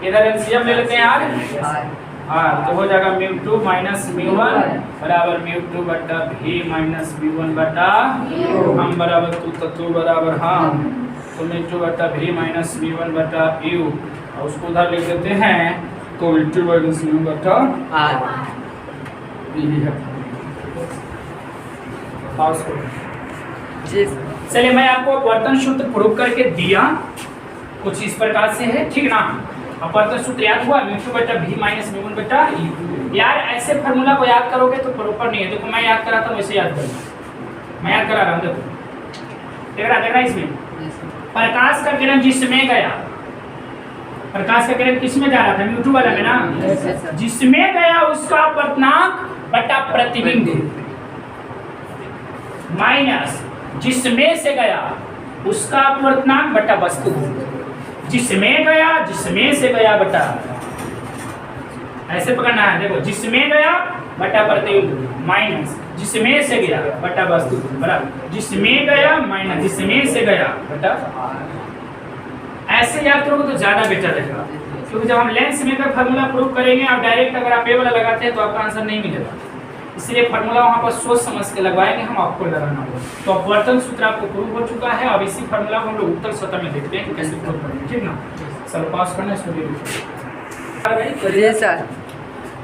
इधर एलसीएम ले लेते हैं यार, हाँ तो हो जाएगा म्यू 2 माइनस म्यू 1 बराबर म्यू 2 बटा v माइनस म्यू 1 बटा हम बराबर तू बराबर हम, तो म्यू 2 बटा v माइनस म्यू 1 बटा u, और उसको उधर लिख देते हैं तो म्यू 2 माइनस म्यू बटा चलिए मैं आपको अपवर्तन सूत्र प्रूव करके दिया, कुछ इस प्रकार से है, ठीक ना। अपवर्तन सूत्र याद हुआ, म्यू 2 बटा v माइनस म्यू 1 बटा u। यार ऐसे फार्मूला को याद करोगे तो प्रॉपर नहीं है, देखो मैं याद कराता हूँ वैसे याद करो, मैं याद करा रहा हूँ, देखो देख रहा इसमें प्रकाश का किरण जिसमें गया, प्रकाश का किरण किसमें जा रहा था म्यू 2 वाला में ना, जिसमें गया उसका अपवर्तनांक बटा प्रतिबिंब माइनस जिसमें से गया उसका अपवर्तनांक बटा वस्तु, जिसमें से गया बटा, ऐसे पकड़ना है देखो, जिसमें गया बटा प्रतिबिंब माइनस जिसमें से गया बटा वस्तु बराबर जिसमें गया माइनस जिसमें से गया बटा, ऐसे याद करोगे तो ज्यादा बेटर रहेगा, क्योंकि जब हम लेंस मेकर फार्मूला प्रूव करेंगे आप डायरेक्ट अगर आप ये वाला लगाते हैं तो आपका आंसर नहीं मिलेगा, इसलिए फार्मूला वहाँ पर सोच समझ के लगवाएंगे हम, आपको लगाना होगा। तो अपवर्तन सूत्र आपको प्रूव हो चुका है। अब इसी फार्मूला को हम लोग उत्तल सतह में देखते हैं कि कैसे प्रूव करेंगे, ठीक ना। सर पास करना इसको जी सर।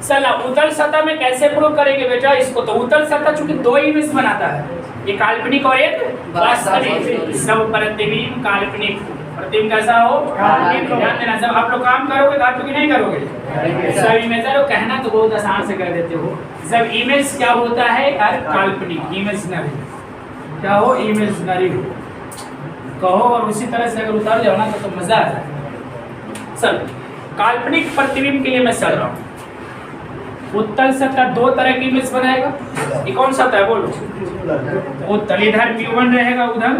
चला उत्तल सतह में कैसे प्रूव करेंगे बेटा इसको, तो उत्तल सतह चूंकि दो इमेज बनाता है, एक काल्पनिक और एक वास्तविक। सब प्रतिबिंब काल्पनिक, प्रतिबिंब कैसा हो काल्पनिक। ध्यान देना, जब आप लोग काम करोगे तो आप लोग नहीं करोगे सब इमेजर हो, कहना तो बहुत आसान से कर देते हो। जब इमेज क्या होता है यार काल्पनिक, इमेजिनरी, क्या हो इमेजिनरी हो कहो, और उसी तरह से अगर उतार जाओ ना तो मजा आ जाए। चल काल्पनिक प्रतिबिंब के लिए मैं चल रहा हूँ। उत्तल सतह दो तरह की इमेज बनाएगा, ये कौन सा है बोलो, उत्तल इधर μ1 रहेगा, उधर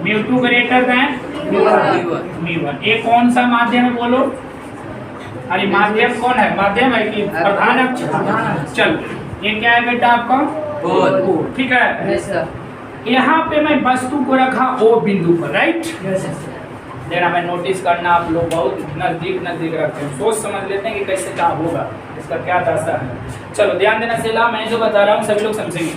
μ2 ग्रेटर देन μ1। ये कौन सा माध्यम है बोलो, अरे माध्यम कौन है, माध्यम है कि प्रधान अक्ष। चल ये क्या है बेटा आपका O, ठीक है। यहाँ पे मैं वस्तु को रखा O बिंदु पर, राइट। देना मैं नोटिस करना, आप लोग बहुत नजदीक रखते हैं, सोच समझ लेते हैं कि कैसे क्या होगा, इसका क्या दशा है। चलो ध्यान देना सेला, मैं जो बता रहा हूँ सभी लोग समझेंगे।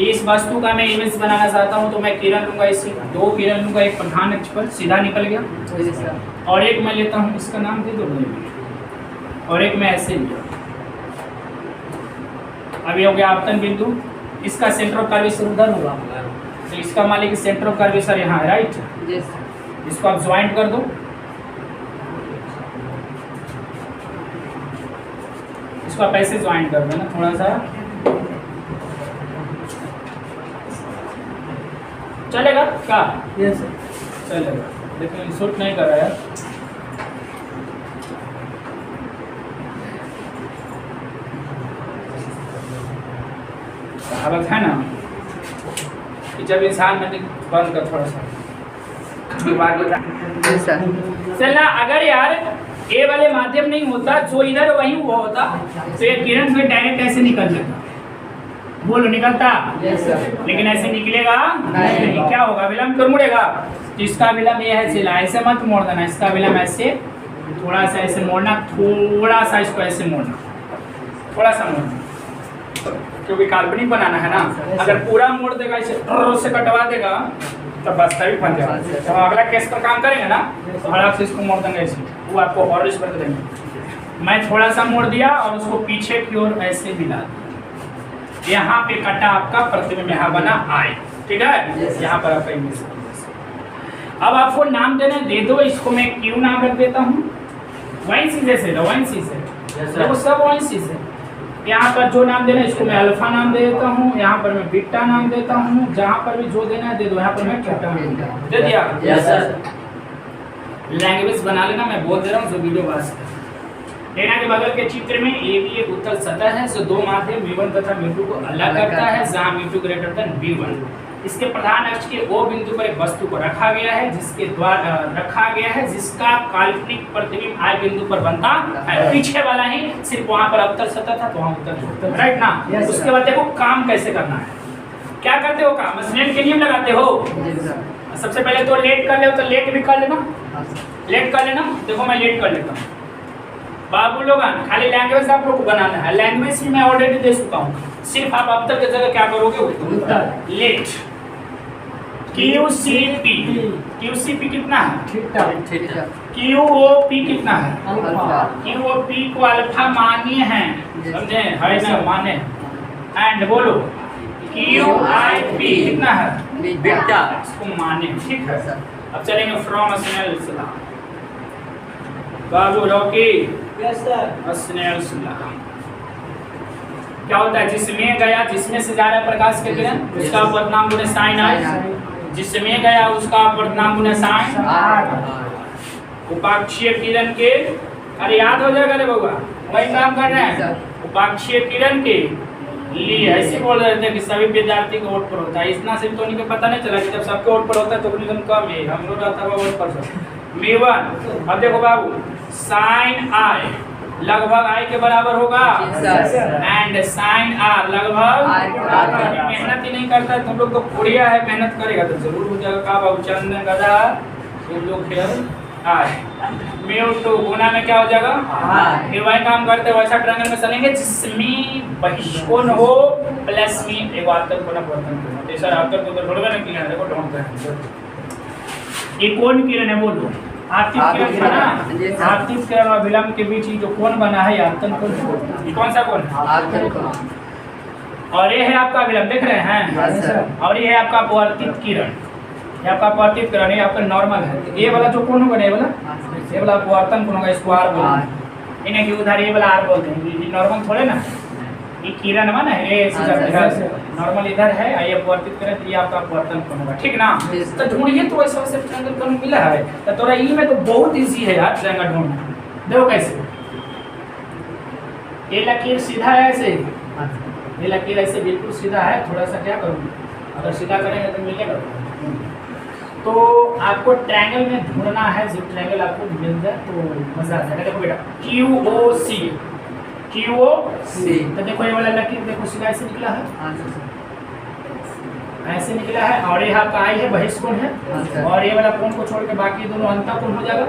इस वस्तु का मैं इमेज बनाना चाहता हूँ तो मैं किरण लूंगा, इससे दो किरण लूंगा, एक प्रधान अक्ष पर सीधा निकल गया, और एक मैं लेता हूँ, इसका नाम दे दो, और एक मैं ऐसे लिया। अभी हो गया आपतन बिंदु, इसका सेंटर ऑफ कर्वेचर उधर होगा, तो इसका मालिक सेंटर ऑफ कर्वेचर यहाँ है, राइट। इसको आप ज्वाइंट कर दो, इसको आप ऐसे ज्वाइंट कर दो ना थोड़ा सा, चलेगा क्या? यस चलेगा, लेकिन शूट नहीं कर रहा है। हालत है ना कि जब इंसान में बंद कर थोड़ा सा चलना, अगर यार ए वाले माध्यम नहीं होता, जो इधर वही हुआ होता, तो ये किरण में डायरेक्ट ऐसे निकल जाता, बोलो निकलता, लेकिन ऐसे निकलेगा नहीं। क्या होगा, विलंब क्यों मुड़ेगा, तो इसका विलंब ये है सिला, ऐसे मत मोड़ देना, इसका विलंब ऐसे थोड़ा सा ऐसे मोड़ना, थोड़ा सा इसको ऐसे मोड़ना, थोड़ा सा मोड़ना, क्योंकि काल्पनिक बनाना है ना। अगर पूरा मोड़ देगा इसे कटवा देगा तो बस तभी फंस जाएगा। तो अगला केस पर काम करेंगे ना तो हड़क से इसको मोड़ देंगे ऐसे, वो आपको और इस पर देंगे। मैं थोड़ा सा मोड़ दिया और उसको पीछे की ओर ऐसे मिला दिया, यहाँ पे कटा आपका प्रतिबिंब यहाँ बना आए, ठीक है। यहाँ पर आपका इमेज, अब आपको नाम देना दे दो, इसको मैं क्यू नाम रख देता हूँ, वही चीज से वही चीज है, वो सब वही चीज है। यहाँ पर जो नाम देना है इसको मैं अल्फा नाम दे देता हूँ, यहाँ पर मैं बीटा नाम देता हूँ, जहाँ पर भी जो देना है दे दो, यहाँ पर मैं थीटा दे दिया। यस सर, लैंग्वेज बना लेना, मैं बोल दे रहा हूँ जो वीडियो पास लेना के बगल के चित्र में ये भी एक उत्तल सतह है जो दो माध्यम V1 तथा V2 को अलग करता है, जहाँ V2 ग्रेटर देन V1। इसके प्रधान अक्ष के O बिंदु पर एक वस्तु को रखा गया है, जिसके द्वारा रखा गया है जिसका काल्पनिक प्रतिबिंब I बिंदु पर बनता है। पीछे वाला ही सिर्फ वहां पर अवतल सतह था तो वहां उत्तल, राइट ना। उसके बाद देखो काम कैसे करना है, क्या करते हो काम, स्नेल के नियम लगाते हो। सबसे पहले तो लेट कर ले, तो लेट भी कर लेना, लेट कर लेना। देखो मैं लेट कर लेता हूँ बाबू लोग, खाली लैंग्वेज आप लोग को बनाना है, लैंग्वेज भी मैं ऑलरेडी दे चुका हूँ, सिर्फ आप अवतल की जगह क्या करोगे, लेट। QCP, QCP कितना है, QOP कितना है, QOP को अल्फा मानिए हैं, समझे है ना, माने। एंड बोलो QIP कितना है, बीटा, इसको माने, ठीक है। अब चलेंगे फ्रॉम स्नेल्स लॉ, बाबू लॉकी, यस सर, स्नेल्स लॉ क्या होता है, जिसमें गया, जिसमें से जा रहा है प्रकाश के किरण उसका अपवर्तनांक गुणे साइन आई, जिसमें गया उसका अपवर्तनांक गुणे साइन आर। उपाक्षीय किरण के, अरे याद हो जाएगा रे बउआ, वही काम कर रहे हैं। उपाक्षीय किरण के लिए ऐसे बोल रहे थे कि सभी विद्यार्थी को वोट पर होता है, इतना सिर्फ तो उन्हें पता नहीं चला कि जब सबके वोट पर होता है तो उन्हें कम है, हम लोग रहता है वोट पर V1। अब देखो बाबू, साइन आई लगभग आई के बराबर होगा, एंड साइन आर लगभग। मेहनत ही नहीं करता है तुम लोग तो, कुड़िया है, मेहनत करेगा तो जरूर हो जाएगा। का बाबू चंद गदा तुम लोग खेल आई म्यू टू गुना में क्या हो जाएगा आई। फिर वही काम करते वैसा ट्रायंगल में चलेंगे जिसमें बहिष्कोण हो प्लस में एक आवर्तन कोण अपवर्तन कोण तो सर आवर्तन को तो थोड़ा ना किया देखो ढूंढते हैं ये कौन किरण है बोलो आपतित किरण था ना आपतित किरण और विलंब के बीच जो कोण बना है आवर्तन कोण ये कौन सा कोण आवर्तन कोण। और ये है आपका विलंब देख रहे हाँ, हैं सर। और ये है आपका अपवर्तित किरण ये आपका अपवर्तित किरण ये आपका नॉर्मल है ये वाला जो कोण होगा ना ये वाला अपवर्तन कोण होगा इसको आर बोलते हैं इन्हें कि उधर ये वाला आर बोलते हैं ये नॉर्मल थोड़े ना ये किरण है ना ये नॉर्मल इधर है ये अपवर्तित किरण ये आपका अपवर्तन कोण होगा ठीक ना Yes. तो ढूंढिए तो ऐसा वैसे ट्रायंगल कोण मिला है तो थोड़ा ई में तो बहुत इजी है यार ट्रायंगल ढूंढना देखो कैसे ये लकीर सीधा है ऐसे ये लकीर ऐसे बिल्कुल सीधा है थोड़ा सा क्या करूँ अगर सीधा करेंगे तो मिलेगा तो आपको ट्रायंगल में ढूंढना है जो ट्रायंगल आपको मिल जाए तो मजा आ जाएगा देखो बेटा QOC सी। तो देखो ये वाला लकीर देखो सीधा ऐसे निकला है हाँ, सर। ऐसे निकला है और ये आपका आई है बहिष्कोण है हाँ, सर। और ये वाला कोण को छोड़ के बाकी दोनों अंतःकोण हो जाएगा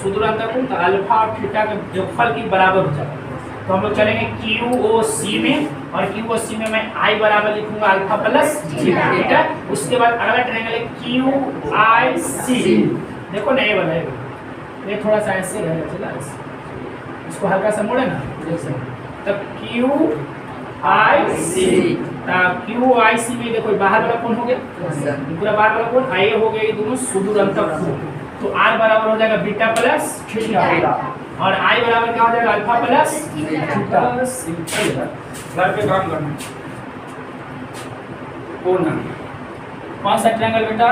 सुदूर अंतःकोण तो अल्फा और थीटा के योगफल की बराबर हो जाएगा तो हम लोग चलेंगे QOC में और QOC में मैं I बराबर लिखूंगा अल्फा प्लस थीटा ठीक है उसके बाद अगला ट्रायंगल है QIC देखो ना ये वाला ये थोड़ा सा ऐसे रहेगा चला ऐसे इसको हल्का सा मोड़े ना तब QIC QIC में देखो बाहर वाला कोण हो गया पूरा बाहर वाला कोण आइए हो गया ये दोनों सुदूर अंतःकोण तो R बराबर हो जाएगा बीटा प्लस थीटा और I बराबर क्या हो जाएगा अल्फा प्लस थीटा सिंपल है घर पे काम करना कोण कौन सा ट्रायंगल बेटा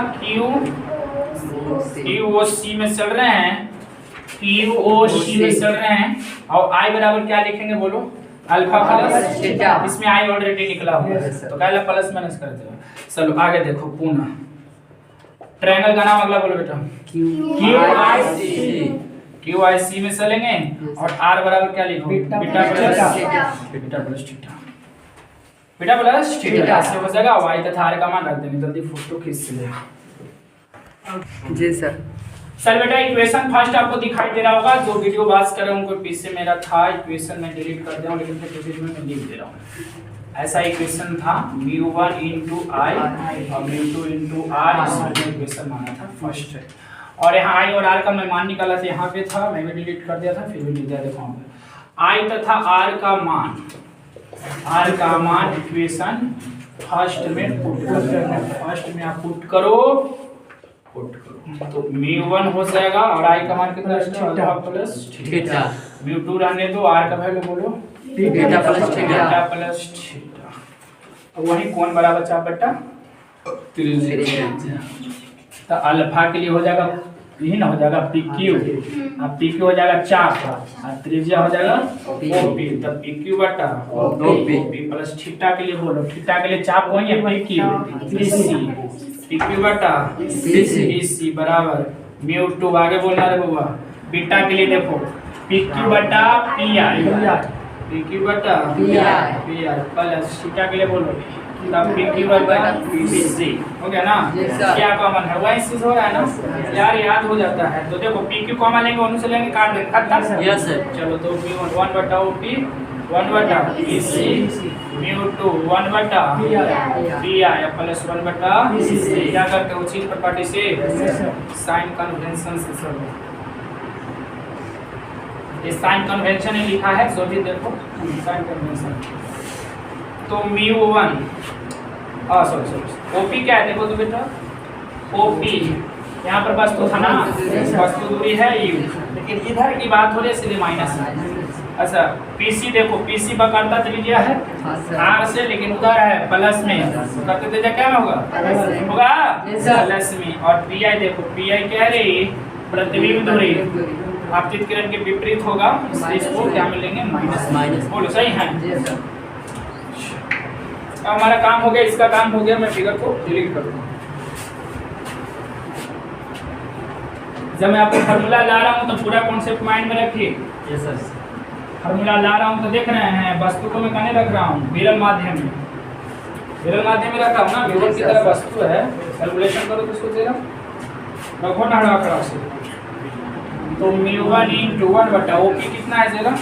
QOC में चल रहे हैं QOC में चल रहे हैं और I बराबर क्या लिखेंगे बोलो अल्फा प्लस थीटा। इसमें I ऑलरेडी निकला हुआ है तो क्या प्लस माइनस कर देगा चलो आगे देखो पुनः ट्रायंगल का नाम अगला बोलो बेटा QIC में चलेंगे और R बराबर क्या लिखो beta plus theta beta plus theta से हो जाएगा y तथा r का मान रख देंगे जल्दी फोटो खींच ले जी सर। सर बेटा इक्वेशन फर्स्ट आपको दिखाई दे रहा होगा जो वीडियो बात कर रहा हूँ कोई पीछे मेरा था इक्वेशन में डिलीट कर दिया लेकिन फिर पेज में मैं लिख दे रहा हूँ ऐसा इक्वेशन था μ1 * I और μ2 * r इसमें इक्वेशन माना था फर्स्ट है और यहाँ I और R का मैं मान निकाला था यहाँ पे था मैं भी डिलीट कर दिया था फिर भी लिख दिया देखो I तथा R का मान इक्वेशन फर्स्ट में पुट करना फर्स्ट में आप पुट करो तो μ1 हो जाएगा और I का मान कितना है अल्फा प्लस थीटा। μ2 रहने दो R का वैल्यू बोलो beta plus theta. Beta plus theta अब वही कोण बराबर चाप बट्टा त्रिज्या तो अल्फा के लिए हो जाएगा यही ना हो जाएगा PQ अब PQ हो जाएगा चाप और त्रिज्या हो जाएगा OP तब PQ बटा OP प्लस थीटा के लिए बोलो थीटा के लिए चाप वही है PQ PQ बटा PC बराबर μ2 आगे बोलना रे बाबा बीटा के लिए देखो PQ बटा PQ बटा PI प्लस थीटा के लिए बोलो तब PQ बटा PC हो गया ना क्या कॉमन है वही चीज हो रहा है ना यार याद हो जाता है तो देखो PQ कॉमन लेंगे उन्हीं से लेंगे काट देंगे खत्म यस सर। चलो तो P1 बटा OP 1 बटा PC μ2 1 बटा PI प्लस 1 बटा PC क्या करते हो उसी प्रॉपर्टी से साइन कन्वेंशन से सब ये साइन कन्वेंशन ही लिखा है सो भी देखो साइन कन्वेंशन तो μ1 सॉरी OP क्या है देखो तो बेटा OP यहाँ पर वस्तु था ना वस्तु दूरी है u लेकिन इधर की बात हो रही है इसलिए माइनस है अच्छा PC देखो PC बकायदा त्रिज्या है R से लेकिन उधर है प्लस में करते त्रिज्या क्या में होगा प्लस में और PI देखो PI क्या है प्रतिबिंब दूरी आपतित किरण के विपरीत होगा इसलिए इसको क्या मिलेंगे माइनस बोलो सही है हमारा काम हो गया इसका काम हो गया मैं फिगर को डिलीट कर दूंगा जब मैं आपको फार्मूला ला रहा हूँ तो पूरा कॉन्सेप्ट माइंड में रखिए यस सर। फार्मूला ला रहा हूँ तो देख रहे हैं वस्तु को मैं कहने रख रहा हूँ विरल माध्यम में रखा हूँ ना विरल की तरह वस्तु है कैलकुलेशन करो तो उसको दे रहा हूँ रखो ना हड़ा से तो μ1 इंटू 1/OP कितना है जरा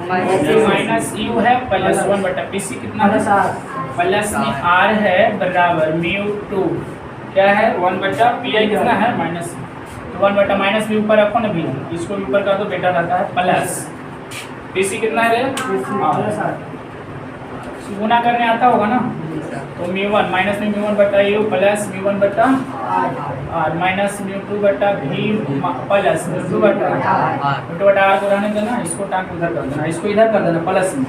माइनस यू है प्लस 1/PC कितना है प्लस में R है बराबर μ2 क्या है 1/PI कितना है माइनस, तो 1 माइनस भी ऊपर रखो ना भी, इसको भी ऊपर कर दो बेटा रहता है प्लस PC कितना है रे गुना करने आता होगा ना, तो μ1 माइनस में μ1/u plus μ1/r minus μ2/v plus μ2/r को रहने देना, इसको टांग उधर कर देना, इसको इधर कर देना प्लस में,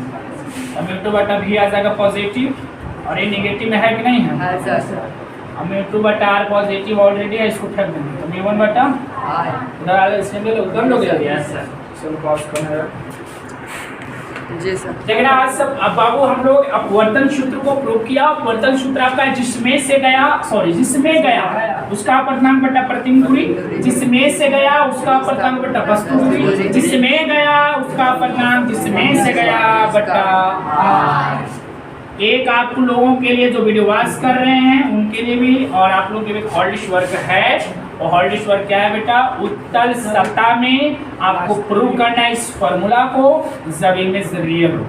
अब μ2/v आ जाएगा पॉजिटिव और ये नेगेटिव में है कि नहीं है, अब μ2/r पॉजिटिव ऑलरेडी है, इसको फेंक देंगे तो μ1/r उधर आगे इसमें ले लो कर लोगे चलो पॉज करना है जी सर। देखना आज सब अब बाबू हम लोग अपवर्तन सूत्र को प्रूव किया। अपवर्तन सूत्र आपका जिसमें से गया जिसमें गया उसका अपवर्तनांक बटा प्रतिबिंब दूरी, जिसमें से गया उसका अपवर्तनांक बटा वस्तु दूरी, जिसमें गया उसका अपवर्तनांक जिसमें से गया बटा एक आप लोगों के लिए जो वीडियो वॉच कर रहे हैं उनके लिए भी और आप लोगों के लिए हॉल्डिश वर्क है, और हॉल्डिश वर्क क्या है बेटा, उत्तल सतह में आपको प्रूव करना है इस फॉर्मूला को जब इमेज रियल हो,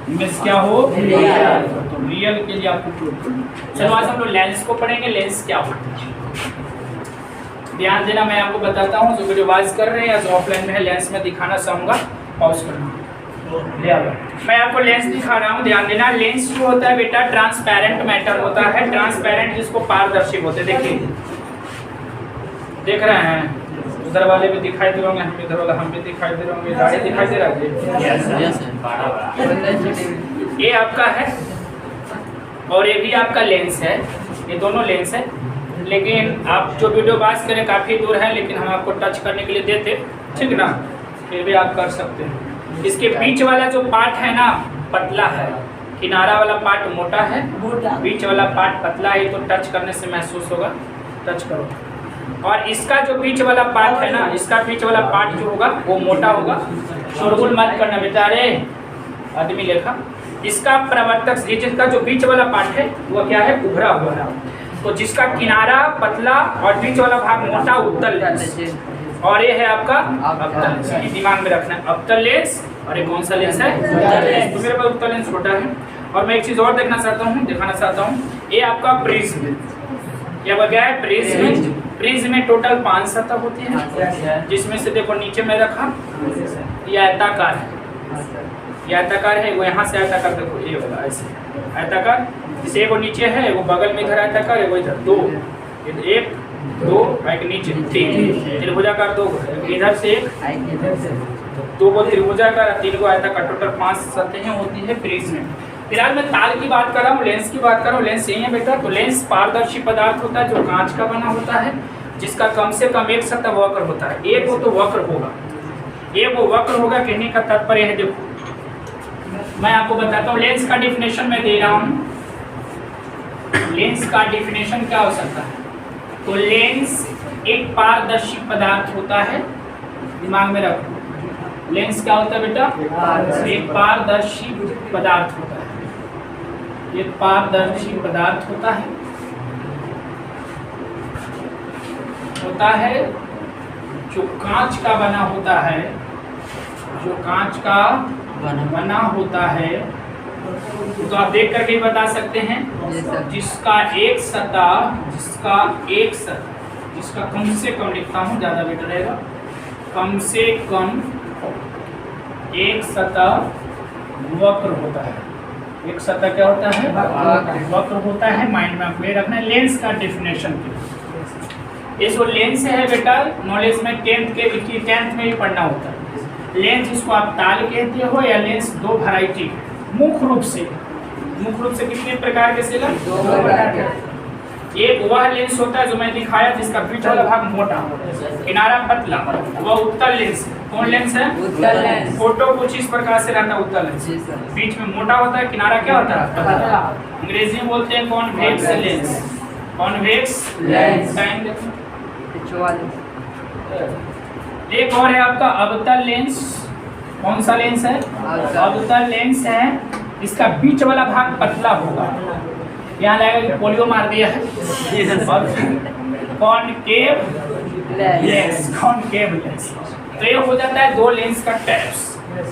इमेज क्या हो रियल, तो रियल के लिए आपको प्रूव करना। चलो आज हम लोग लेंस को पढ़ेंगे, लेंस क्या होता है ध्यान देना, मैं आपको बताता हूँ जो वीडियो वॉच कर रहे हैं या जो ऑफलाइन में है लेंस में दिखाना चाहूँगा, पॉज करना मैं आपको लेंस दिखा रहा हूँ, ध्यान देना। लेंस जो होता है बेटा ट्रांसपेरेंट मैटर होता है, ट्रांसपेरेंट जिसको पारदर्शी होते, देखिए देख रहे हैं उधर वाले भी दिखाई दे रहे होंगे, हम इधर वाला हम भी दिखाई दे रहे होंगे, गाड़ी दिखाई दे रहा है, ये आपका है और ये भी आपका लेंस है, ये दोनों लेंस है, लेकिन आप जो वीडियो बात करें काफ़ी दूर है लेकिन हम आपको टच करने के लिए देते, ठीक ना, फिर भी आप कर सकते हैं। इसके बीच वाला जो पार्ट है ना पतला है, किनारा वाला पार्ट मोटा है, बीच वाला पार्ट पतला है, तो टच करने से महसूस होगा, टच करो। और इसका जो बीच वाला पार्ट है ना, इसका बीच वाला पार्ट जो होगा वो मोटा होगा, शोरगुल मत करना बेटा, रे आदमी लेखा। इसका प्रवर्तक जिसका जो बीच वाला पार्ट है वो क्या है, उभरा हुआ है, तो जिसका किनारा पतला और बीच वाला भाग मोटा उत्तल लेंस, और ये है आपका अवतल लेंस, ये दिमाग में रखना है, अवतल लेंस और ये कौन सा लेंस है, तो मेरे पास उत्तल लेंस छोटा है। और मैं एक चीज और दिखाना चाहता हूँ, ये आपका प्रिज्म, क्या बगैर है प्रिज्म, प्रिज्म में टोटल 5 सतह होती है, जिसमें से देखो नीचे में रखा ये आयताकार है, ये आयताकार है, वो यहाँ से आयताकार देखो ये वाला ऐसे आयताकार, जैसे वो नीचे है वो बगल में इधर आयताकार है, वो इधर 2 1 2 एक नीचे 3 त्रिभुजाकार 2 इधर से 1 2 को त्रिभुजाकार 3 को आयताकार, टोटल 5 सतहें होती है प्रिज्म में। फिलहाल मैं ताल की बात कर रहा हूँ, लेंस की बात कर रहा हूँ, लेंस यही है बेटा। तो लेंस पारदर्शी पदार्थ होता है जो कांच का बना होता है, जिसका कम से कम एक सतह वक्र होता है, एक वो तो वक्र होगा, एक वो वक्र होगा, कहने का तात्पर्य है देखो मैं आपको बताता हूँ लेंस का डिफिनेशन मैं दे रहा हूँ, लेंस का डिफिनेशन क्या हो सकता है, तो लेंस एक पारदर्शी पदार्थ होता है, दिमाग में रखो, लेंस क्या होता है बेटा, एक पारदर्शी पदार्थ होता है, एक पारदर्शी पदार्थ होता है जो कांच का बना होता है, जो कांच का बना होता है, तो आप देख करके ही बता सकते हैं, जिसका एक सतह जिसका कम से कम लिखता हूँ ज़्यादा बेटर रहेगा, कम से कम एक सतह वक्र होता है, एक सतह क्या होता है, वक्र होता है, माइंड में आपको ये रखना है। लेंस का डेफिनेशन ये जो लेंस है बेटा नॉलेज में 10th में भी पढ़ना होता है। लेंस जिसको आप ताल कहते हो या लेंस दो वैरायटी है, मुख्य रूप से कितने प्रकार के सेला, दो प्रकार के। एक वह लेंस होता है जो मैं दिखाया जिसका बीच वाला भाग मोटा किनारा पतला, वह उत्तल लेंस है। कौन लेंस है, उत्तल लेंस। फोटो कुछ इस प्रकार से रहता है, उत्तल लेंस बीच में मोटा होता है, किनारा क्या होता है पतला, अंग्रेजी में बोलते हैं convex lens, convex lens. Time देखो। एक और है आपका अवतल लेंस। कौन सा लेंस है, अवतल लेंस है, इसका बीच वाला भाग पतला होगा, यहाँ लगेगा कि पोलियो मार दिया है। कॉनकेव लेंस, कॉनकेव लेंस तो ये हो जाता है दो लेंस का टाइप्स,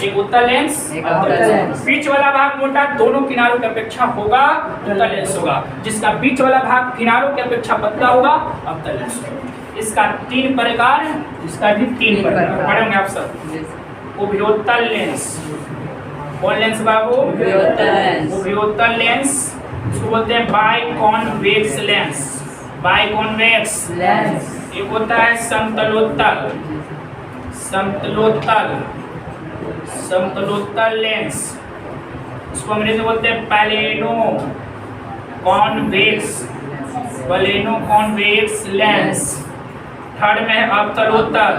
एक उत्तल लेंस, एक अवतल लेंस। बीच वाला भाग मोटा दोनों किनारों की अपेक्षा होगा उत्तल लेंस होगा, जिसका बीच वाला भाग किनारों की अपेक्षा पतला होगा अवतल लेंस होगा। इसका 3 प्रकार है, इसका भी 3 प्रकार पढ़ेंगे आप सब। जी सर। उभयोत्तल लेंस, कौन लेंस बाबू? उभयोत्तल लेंस। उभयोत्तल लेंस, इसको बोलते हैं बाइकॉन्वेक्स लेंस, बाइकॉन्वेक्स लेंस। एक होता है समतलोत्तल, समतलोत्तल, समतलोत्तल लेंस, इसको अंग्रेजी में बोलते हैं पैलेनो कॉन्वेक्स, पैलेनो कॉन्वेक्स लेंस। थर्ड में है अवतलोत्तल,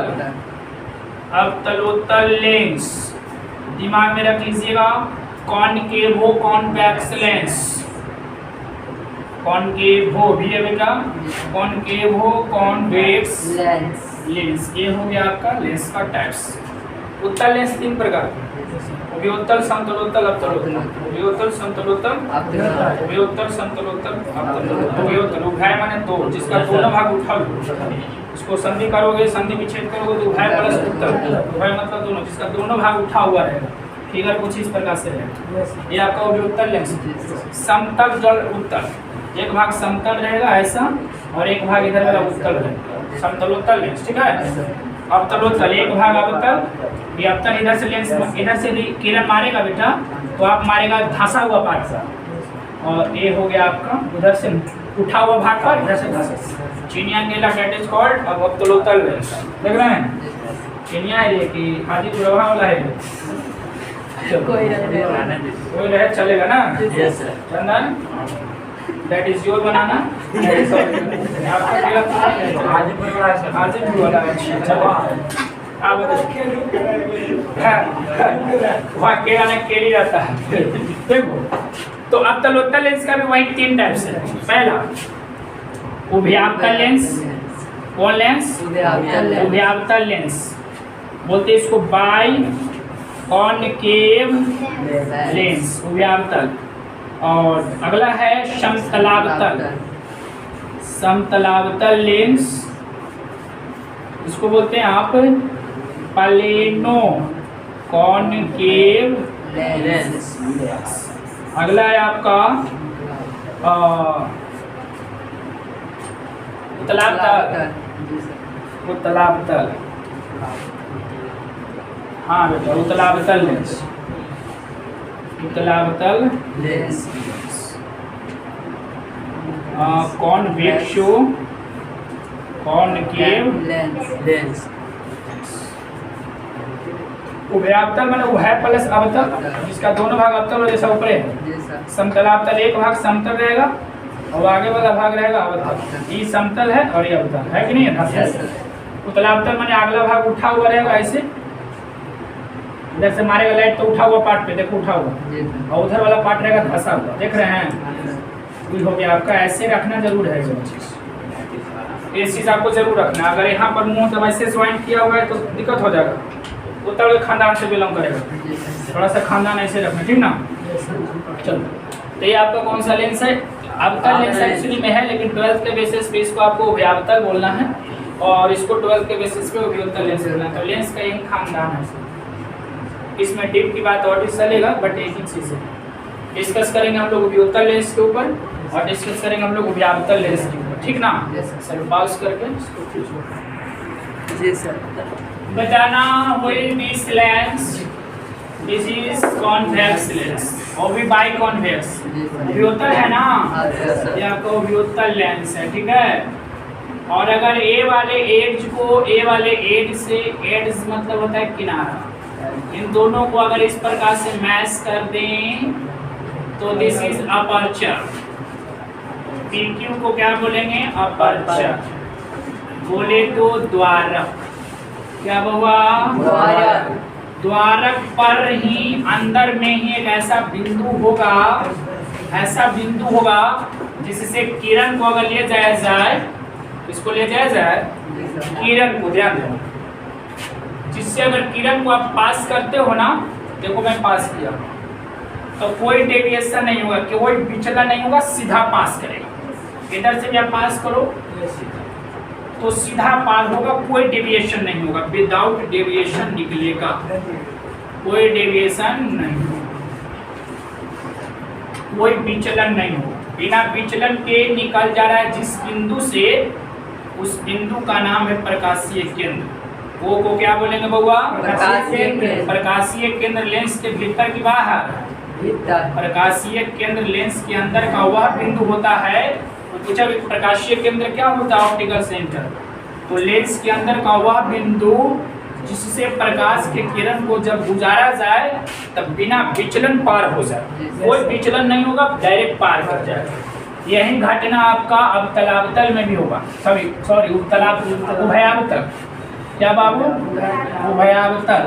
अवतलोत्तल लेंस, दिमाग में रख लीजिएगा कॉनकेवो कॉन्वेक्स लेंस, कॉनकेवो भी है बेटा, कॉनकेवो कॉन्वेक्स लेंस। लेंस। ये हो गया आपका लेंस का टाइप्स। उत्तल लेंस 3 प्रकार, उभयोत्तल, समतलोत्तल, अवतलोत्तल, उभयोत्तल, समतलोत्तल, अवतलोत्तल। उभयोत्तल, समतलोत्तल, अवतलोत्तल। उभयोत्तल उभय माने दो, जिसका दोनों भाग उठा लो, इसको संधि करोगे, संधि विच्छेद करोगे तो उभय प्लस उत्तल, उभय मतलब दोनों, जिसका दोनों भाग उठा हुआ रहेगा। फिगर कुछ इस प्रकार से रहेगा, ये आपका उभयोत्तल लेंस। समतल जल उत्तल, एक भाग समतल रहेगा ऐसा और एक भाग इधर वाला उत्तल रहेगा, समतलोत्तल लेंस, ठीक है। अवतलोत्तल एक भाग अवतल, ये अवतल इधर से लेंस, इधर से किरण मारेगा बेटा तो आप मारेगा धंसा हुआ पार्ट से, और ये हो गया आपका उधर से उठा हुआ भाग का, इधर से धंसा। चिनिया केला डेट इज कॉल्ड अब अवतलोत्तल लेंस। देख रहे हैं चिनिया है ये कि हाजीपुर वाला है, कोई रहे। कोई रहे चलेगा ना? Yes sir. Chandan that is your banana, आपका केला हाजीपुर वाला है। चलो अब वहाँ केला ने केली जाता है। देखो तो अवतलोत्तल लेंस का भी वही 3 टाइप्स है। पहला उभयावतल लेंस, कौन लेंस? उभयावतल लेंस। उभयावतल लेंस बोलते हैं इसको बाई कॉनकेव लेंस, उभयावतल। और अगला है समतलावतल, समतलावतल लेंस, इसको बोलते हैं आप पैलेनो कॉनकेव लेंस। अगला है आपका उत्तलावतल, उत्तलावतल, हाँ बेटा उत्तलावतल लेंस, उत्तलावतल लेंस। Convexo concave lens. उभयावतल माने उभय प्लस अवतल, जिसका दोनों भाग अवतल और जैसा ऊपर है। जी सर। समतलावतल एक भाग समतल रहेगा और आगे वाला भाग रहेगा अवतल। ये समतल है और ये अवतल है कि नहीं है? Yes sir. उत्तलावतल माने अगला भाग उठा हुआ रहेगा ऐसे, इधर से मारेगा लाइट तो उठा हुआ पार्ट पे, देखो उठा हुआ, जी सर। और उधर वाला पार्ट रहेगा धंसा हुआ, देख रहे हैं? ये हो गया आपका, ऐसे रखना जरूर है ये चीज़ आपको जरूर रखना। अगर यहाँ पर मुंह तो वैसे ज्वाइन किया हुआ है तो दिक्कत हो जाएगा। उत्तर खानदान से बिलोंग करेगा, जी सर। थोड़ा सा खानदान ऐसे रखना, ठीक ना? चलो तो ये आपका कौन सा लेंस है? अवतल लेंस एक्चुअली में है, लेकिन 12th के बेसिस पे इसको आपको उभयावतल बोलना है और इसको 12th के बेसिस पे उभयोत्तल लेंस बोलना है। तो लेंस का यही खानदान है। इसमें डिप की बात और भी चलेगा, बट एक ही चीज़ है। डिस्कस करेंगे हम लोग उभयोत्तल लेंस के ऊपर और डिस्कस करेंगे हम लोग उभयावतल लेंस के ऊपर, ठीक ना? सर पॉज करके इसको खींचो। जी सर। बताना which this lens, this is convex lens और भी बाई कॉन्वेक्स। उभयोत्तल है ना, ये आपका उभयोत्तल लेंस है, ठीक है। और अगर ए वाले एड्ज को, ए वाले एड्ज से, एड्ज मतलब होता है किनारा, इन दोनों को अगर इस प्रकार से मैच कर दें तो दिस इज अपर्चर। पीक्यू को क्या बोलेंगे? अपर्चर। बोले तो द्वारक, क्या हुआ? द्वारक। द्वारक पर ही अंदर में ही एक ऐसा बिंदु होगा, ऐसा बिंदु होगा जिससे किरण को अगर ले जाया जाए, इसको ले जाया जाए किरण को, ध्यान देना, जिससे अगर किरण को आप पास करते हो ना, देखो मैं पास किया तो कोई डेविएशन नहीं होगा, कोई विचलन नहीं होगा, सीधा पास करेगा। इधर से भी आप पास करो तो सीधा पार होगा, कोई डेविएशन नहीं होगा, विदाउट डेविएशन निकलेगा, कोई डेविएशन नहीं होगा, कोई विचलन नहीं होगा, बिना विचलन के निकल जा रहा है जिस बिंदु से, उस बिंदु का नाम है प्रकाशीय केंद्र। वो को क्या बोलेंगे बउआ? प्रकाशीय केंद्र। प्रकाशीय केंद्र लेंस के भीतर की बाहर, प्रकाशीय केंद्र लेंस के अंदर का वह बिंदु होता है। तो पूछा कि प्रकाशीय केंद्र क्या होता है? Optical centre. तो लेंस के अंदर का वह बिंदु जिससे प्रकाश के किरण को जब गुजारा जाए तब बिना विचलन पार हो जाए, कोई विचलन नहीं होगा, डायरेक्ट पार कर जाएगा। यही घटना आपका अवतलावतल में भी होगा, सॉरी उभयावतल, क्या बाबू? उभयावतल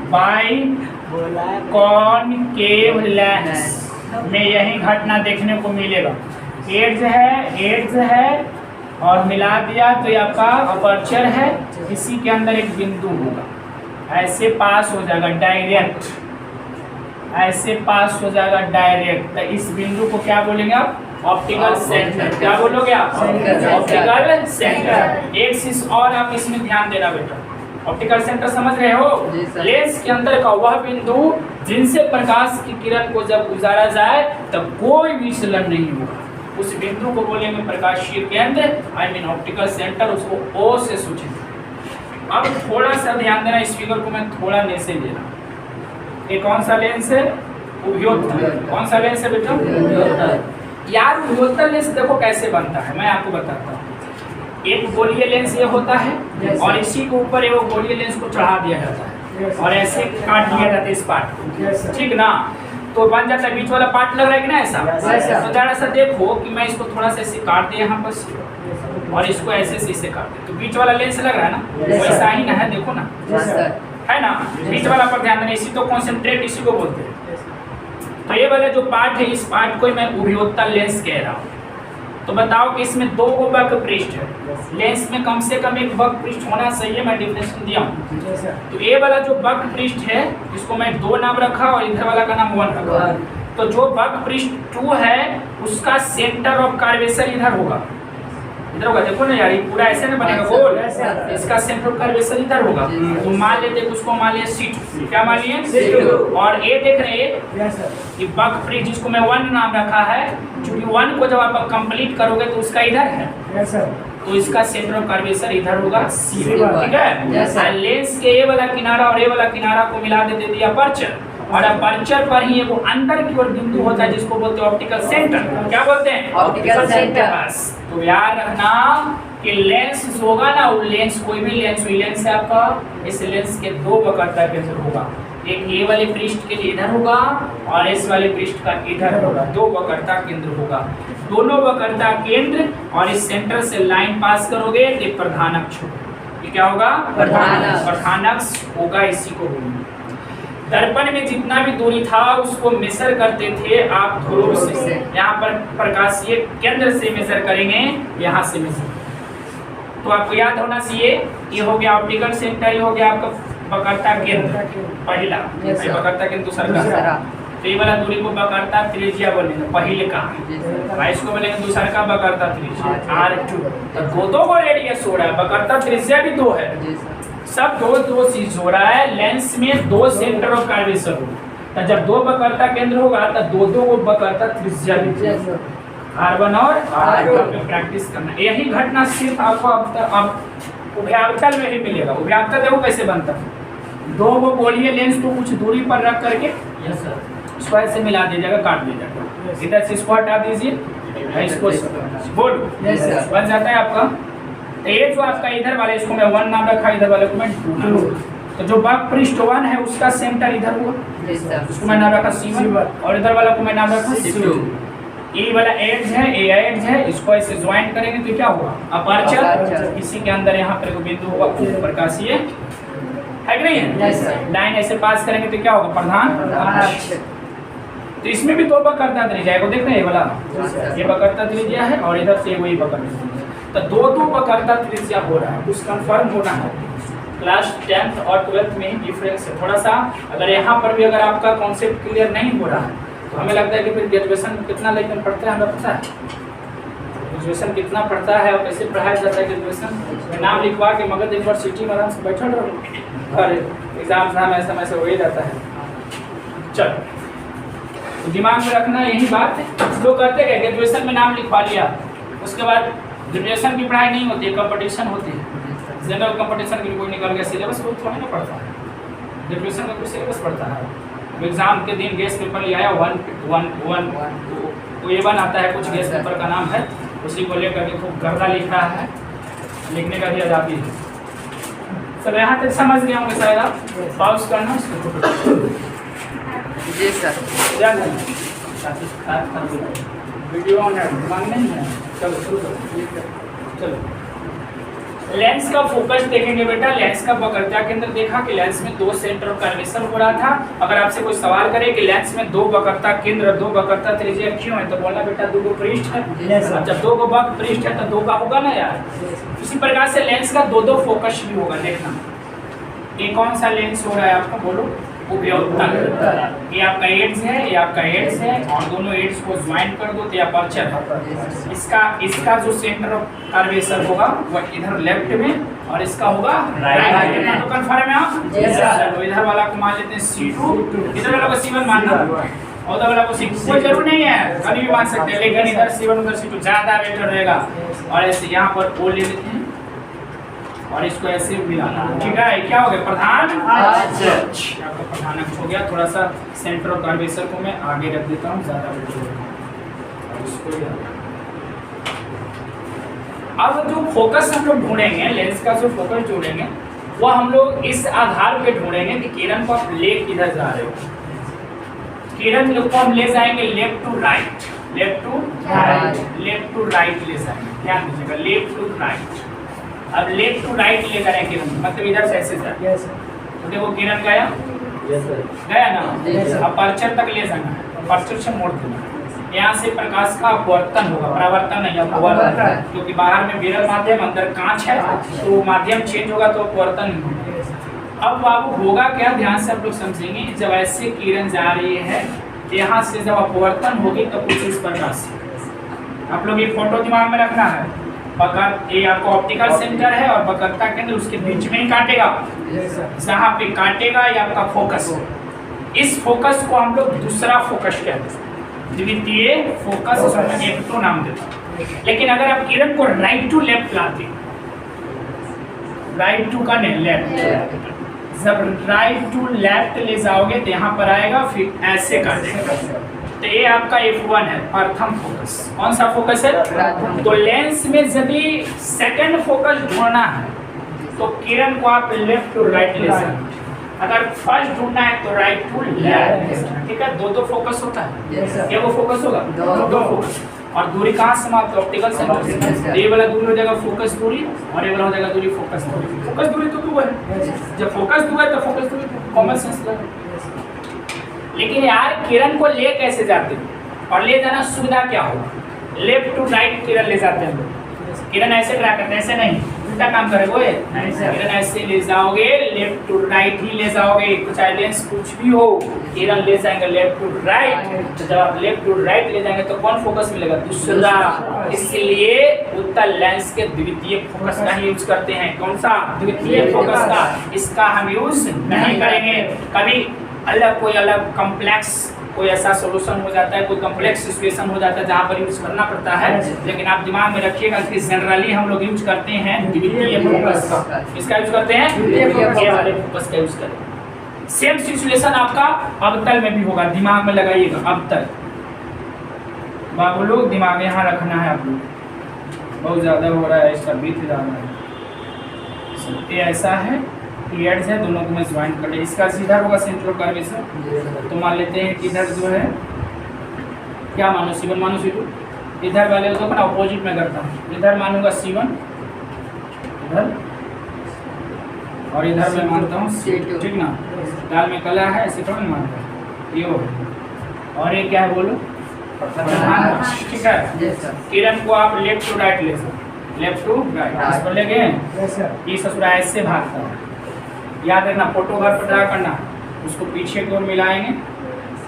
बाई कॉनकेव लेंस में यही घटना देखने को मिलेगा। एड्स है और मिला दिया तो ये आपका अपर्चर है, इसी के अंदर एक बिंदु होगा, ऐसे पास हो जाएगा डायरेक्ट, ऐसे पास हो जाएगा डायरेक्ट। तो इस बिंदु को क्या बोलेंगे आप? Optical centre. क्या बोलोगे आप? Optical centre. एक चीज और आप इसमें ध्यान देना बेटा, ऑप्टिकल सेंटर समझ रहे हो? लेंस के अंदर का वह बिंदु जिनसे प्रकाश की किरण को जब गुजारा जाए तब कोई विचलन नहीं होगा, उस बिंदु को बोलेंगे प्रकाशीय केंद्र, आई मीन ऑप्टिकल सेंटर, उसको ओ से सूचित। अब थोड़ा सा ध्यान देना, इस फिगर को मैं थोड़ा नीचे दे रहा हूँ। ये कौन सा लेंस है? उभयोत्तल। कौन सा लेंस है बेटा? यार उभयोत्तल लेंस देखो कैसे बनता है, मैं आपको बताता हूँ। एक गोलीय लेंस ये होता है और इसी के ऊपर एक गोलीय लेंस को चढ़ा दिया जाता है और ऐसे काट दिया जाता है इस पार्ट को, ठीक ना? तो बन जाता है बीच वाला पार्ट लग रहा है कि ना ऐसा। तो जरा सा देखो कि मैं इसको थोड़ा सा ऐसे काट दिया यहाँ पर और इसको ऐसे से इसे काट दे, तो बीच वाला लेंस लग रहा है ना, वैसा ही ना है, देखो ना, है ना? बीच वाला पर ध्यान देना, इसी को कॉन्सेंट्रेट इसी को बोलते हैं। तो ये वाला जो पार्ट है, इस पार्ट को मैं उभयोत्तल लेंस कह रहा हूँ। तो बताओ कि इसमें दो वक्र पृष्ठ है, लेंस में कम से कम एक वक्र पृष्ठ होना चाहिए, मैं डिफिनेशन दिया हूँ। तो ये वाला जो वक्र पृष्ठ है इसको मैं 2 नाम रखा और इधर वाला का नाम 1 रखा। तो जो वक्र पृष्ठ 2 है उसका सेंटर ऑफ कर्वेचर इधर होगा, इधर होगा, देखो ना यार, ये पूरा ऐसे ना बनेगा गोल, इसका सेंटर ऑफ कर्वेचर इधर होगा। तो मान लेते हैं उसको, मान लिया C2, क्या मान लिए? और ये देख रहे हैं ये वक्र पृष्ठ जिसको मैं 1 नाम रखा है, क्योंकि 1 को जब आप कंप्लीट करोगे तो उसका इधर है, तो इसका सेंटर ऑफ कर्वेचर इधर होगा C, ठीक है? लेंस के ये वाला किनारा और ये वाला किनारा को मिला दे दिया अपर्चर, और अपर्चर पर ही वो अंदर की ओर बिंदु होता है जिसको बोलते हैं ऑप्टिकल सेंटर। क्या बोलते हैं? Optical centre. तो याद रखना कि लेंस होगा ना, वो लेंस कोई भी लेंस, लेंस है आपका, इस लेंस के 2 वक्रता केंद्र होगा, एक ये वाले पृष्ठ के लिए इधर होगा और इस वाले पृष्ठ का इधर होगा, 2 वक्रता केंद्र होगा। दोनों वक्रता केंद्र और इस सेंटर से लाइन पास करोगे तो प्रधानक होगा। ये क्या होगा? प्रधानक होगा, इसी को बोलेंगे। दर्पण में जितना भी दूरी था उसको मेजर करते थे आप ध्रुव से, यहाँ पर प्रकाशीय केंद्र से मेजर करेंगे, यहाँ से मेजर। तो आपको याद होना चाहिए, ये हो गया ऑप्टिकल सेंटर, ये हो गया आपका वक्रता केंद्र पहला, वक्रता केंद्र दूसरा। तो ये वाला दूरी को वक्रता त्रिज्या बोलेंगे, पहले का। इसको बोलेंगे दूसरा का वक्रता त्रिज्या R2। तो दो को रेडियस हो रहा है, वक्रता त्रिज्या भी 2 है, सब दो चीज हो रहा है। लेंस में 2 सेंटर ऑफ कर्वेचर होगा, तो जब 2 वक्रता केंद्र होगा तो 2 को वक्रता त्रिज्या भी, R1 और R2 पे प्रैक्टिस करना। यही घटना सिर्फ आपको अब उभयावतल में ही मिलेगा। उभयावतल देखो कैसे बनता है, 2 को गोलीय लेंस को कुछ दूरी पर रख करके इसको ऐसे मिला दीजिएगा, काट दीजिएगा, इधर से इसको हटा दीजिए, इसको बोलो, बन जाता है आपका। ये जो आपका इधर वाले, इसको मैं 1 नाम रखा, इधर वाले को मैं 2 नाम रखा। तो जो वक्र पृष्ठ 1 है उसका सेंटर इधर हुआ, उसको मैं नाम रखा C1 और इधर वाला को मैं नाम रखा C2। ये वाला एड्ज है, ये एड्ज है, इसको ऐसे ज्वाइन करेंगे तो क्या होगा? अपर्चर। इसी के अंदर यहाँ पर बिंदु होगा प्रकाशीय, है कि नहीं है? लाइन ऐसे पास करेंगे तो क्या होगा? प्रधान। तो इसमें भी 2 वक्रता त्रिज्या है, देख रहे हैं, ये वाला ये वक्रता त्रिज्या है और इधर से वही वक्रता त्रिज्या, तो 2 वक्रता त्रिज्या हो रहा है, कुछ कंफर्म होना है। क्लास 10th और 12th में ही डिफरेंस है थोड़ा सा। अगर यहाँ पर भी अगर आपका कॉन्सेप्ट क्लियर नहीं हो रहा है तो हमें लगता है कि फिर ग्रेजुएशन में कितना लेकिन पढ़ते हैं हमें पता है, ग्रेजुएशन कितना पढ़ता है और कैसे पढ़ाया जाता है ग्रेजुएशन में नाम लिखवा के मगध यूनिवर्सिटी में आराम से बैठा रहो और एग्जाम ऐसा हो ही जाता है। चलो तो दिमाग में रखना यही बात। लोग करते हैं ग्रेजुएशन में नाम लिखवा लिया, उसके बाद ग्रेजुएशन की पढ़ाई नहीं होती है, कंपटीशन होती है। जनरल कंपटीशन के लिए कोई निकल गया सिलेबस वो थोड़ी ना पढ़ता है, ग्रेजुएशन का कोई सिलेबस पढ़ता है। एग्जाम के दिन गेस्ट पेपर ले आया 1 A1 आता है, कुछ गेस्ट पेपर का नाम है, उसी को लेकर के खूब गर्दा लिख रहा है, लिखने का भी आजादी है। चलो यहाँ तक समझ गए होंगे शायद आप। पॉज करना उसको जी सर। ध्यान देना वीडियो ऑन है, दिमाग नहीं है। चलो शुरू करो। चलो लेंस का फोकस देखेंगे बेटा। लेंस का वक्रता केंद्र देखा कि लेंस में 2 सेंटर ऑफ कर्वेचर हो रहा था। अगर आपसे कोई सवाल करे कि लेंस में 2 वक्रता केंद्र 2 वक्रता त्रिज्या क्यों है, तो बोलना बेटा 2 पृष्ठ है। जब 2 वक्र पृष्ठ है तो 2 का होगा ना यार। इसी प्रकार से लेंस का 2 फोकस भी होगा। देखना ये कौन सा लेंस हो रहा है आपका, बोलो। उपयोगतल। ये आपका एड्स है, ये आपका एड्स है, और दोनों एड्स को ज्वाइन कर दो तो ये अपर्चर है। इसका जो सेंटर ऑफ कर्वेचर होगा वो इधर लेफ्ट में और इसका होगा राइट में। तो कंफर्म है आप? चलो इधर वाला को मान लेते हैं C2, इधर वाला को C1 मानना, और उधर वाला को C2। कोई जरूर नहीं है, कभी भी मान सकते हैं, लेकिन इधर C1 उधर C2 ज्यादा बेटर रहेगा। और ऐसे यहाँ पर O ले लेते हैं और इसको ऐसे मिलाना। ठीक है, क्या हो गया? प्रधान अक्ष। आपका प्रधान अक्ष हो गया। थोड़ा सा सेंटर ऑफ कर्वेचर को मैं आगे रख देता हूँ, ज्यादा बेटर होगा। और इसको अब जो फोकस हम लोग ढूंढेंगे, लेंस का जो फोकस ढूंढेंगे वो हम लोग इस आधार पे ढूंढेंगे कि किरण को आप ले किधर जा रहे हो। किरण को हम ले जाएंगे left to right, left to right ले जाएंगे। ध्यान दीजिएगा, लेफ्ट टू राइट। अब लेफ्ट टू राइट ले करें किरण, मतलब इधर से ऐसे जाए। तो देखो किरण गया, गया ना। अपर्चर तक ले जाना है, अपर्चर से मोड़ देना। यहाँ से प्रकाश का अपवर्तन होगा, परावर्तन नहीं, अपवर्तन, क्योंकि बाहर में विरल माध्यम अंदर कांच है, तो माध्यम चेंज होगा तो अपवर्तन होगा। अब बाबू होगा क्या, ध्यान से आप लोग समझेंगे। जब ऐसे किरण जा रही है, यहाँ से जब अपवर्तन होगी तो कुछ इस प्रकार से आप लोग ये फोटो दिमाग में रखना है। ये आपको ऑप्टिकल सेंटर है और वक्रता केंद्र उसके बीच में ही काटेगा। जहाँ पे काटेगा ये आपका फोकस। इस फोकस को हम लोग दूसरा फोकस कहते हैं, द्वितीय फोकस, F2 नाम देता है। लेकिन अगर आप किरण को राइट टू लेफ्ट लाते, राइट टू का नहीं लेफ्ट, जब राइट टू लेफ्ट ले जाओगे तो यहाँ पर आएगा, फिर ऐसे काटेगा। तो ये आपका F1 है, प्रथम फोकस। कौन सा फोकस है? तो लेंस में जब भी सेकंड फोकस ढूंढना है तो किरण को आप लेफ्ट टू राइट ले सकते। अगर फर्स्ट ढूंढना है तो राइट टू लेफ्ट। ठीक है, 2 फोकस होता है। क्या वो फोकस होगा? 2 फोकस। और दूरी कहाँ समाप्त? ऑप्टिकल सेंटर से। ये वाला दूरी हो जाएगा फोकस दूरी, और ये वाला हो जाएगा दूरी फोकस दूरी। फोकस दूरी तो 2 है। जब फोकस 2 है तो फोकस दूरी कॉमन सेंस लगे। लेकिन यार किरण को ले कैसे जाते हैं और ले जाना सुविधा क्या होगा? लेफ्ट टू राइट किरण ले जाते हैं लोग। किरण ऐसे ट्रैक करते हैं, ऐसे नहीं, उल्टा काम करेगा वो। किरण ऐसे ले जाओगे, लेफ्ट टू राइट ही ले जाओगे, चाहे लेंस कुछ भी हो, किरण ले जाएंगे लेफ्ट टू राइट। तो जब आप लेफ्ट टू राइट ले जाएंगे तो कौन फोकस मिलेगा? दूसरा। इसलिए उत्तल लेंस के द्वितीय फोकस का ही यूज करते हैं। कौन सा? द्वितीय फोकस का। इसका हम यूज नहीं करेंगे। कभी अलग कोई अलग कॉम्प्लेक्स कोई ऐसा सॉल्यूशन हो जाता है, कोई कॉम्प्लेक्स सिचुएशन हो जाता है जहाँ पर यूज करना पड़ता है। लेकिन आप दिमाग में रखिएगा कि जनरली हम लोग यूज करते हैं द्वितीय फोकस का। किसका यूज करते हैं? द्वितीय वाले फोकस का यूज करें। सेम सिचुएशन आपका अवतल में भी होगा, दिमाग में लगाइएगा। अवतल बाबू लोग दिमाग यहाँ रखना है। आप लोग बहुत ज्यादा हो रहा है, इसका बीत जाना है। ये ऐसा है, एड्स है, दोनों को मैं ज्वाइन कर ले। इसका सीधा होगा सेंटर ऑफ कर्वेचर। तो मान लेते हैं कि इधर जो है, क्या मानो C1 मानो C2। इधर वाले को मैं अपोजिट में करता हूँ। इधर मानूंगा C1 इधर, और इधर मैं मानता हूँ C2। ठीक ना, दाल में कला है, ऐसे थोड़ा मानता ये हो। और ये क्या है बोलो? ठीक है। किरण को आप लेफ्ट टू राइट ले सकते, लेफ्ट टू राइट। इस पर ले गए, ये ससुरा ऐसे भागता है। याद रखना, फोटो घर पर ड्रा करना, उसको पीछे की ओर मिलाएंगे,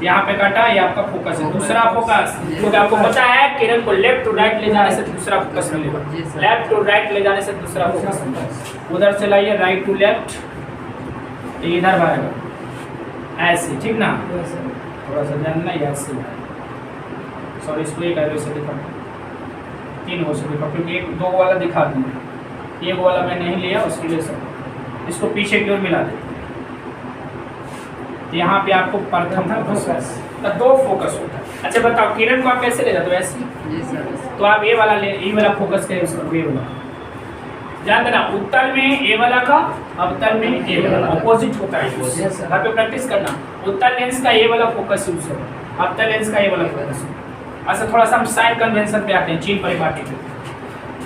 यहाँ पे काटा, ये आपका फोकस है। दूसरा फोकस, क्योंकि आपको पता है किरण को लेफ्ट टू राइट ले जाने से दूसरा फोकस मिलेगा, लेफ्ट टू राइट ले जाने से दूसरा फोकस मिलेगा। उधर से लाइए राइट टू लेफ्ट, इधर आएगा ऐसे, ठीक ना? थोड़ा सा जानना है ऐसे, सॉरी इसको एक ऐरो से दिखा, 3 वो से दिखा, क्योंकि एक 2 वाला दिखा दूँ, 1 वाला मैं नहीं लिया उसके लिए सब। इसको पीछे की ओर मिला दे, यहाँ पे आपको प्रथम फोकस, 2 फोकस होता है। अच्छा बताओ किरण को आप कैसे ले जाते हो? ऐसे, जी सर। तो आप ये वाला ले, ये वाला फोकस करें उसका, ये वाला ध्यान देना। उत्तल में ए वाला का, अवतल में ए वाला, अपोजिट होता है। घर पे प्रैक्टिस करना। उत्तल लेंस का ए वाला फोकस यूज होगा, अवतल लेंस का ए वाला फोकस। अच्छा थोड़ा सा हम साइन कन्वेंशन पे आते हैं, चीन परिपाटी पे।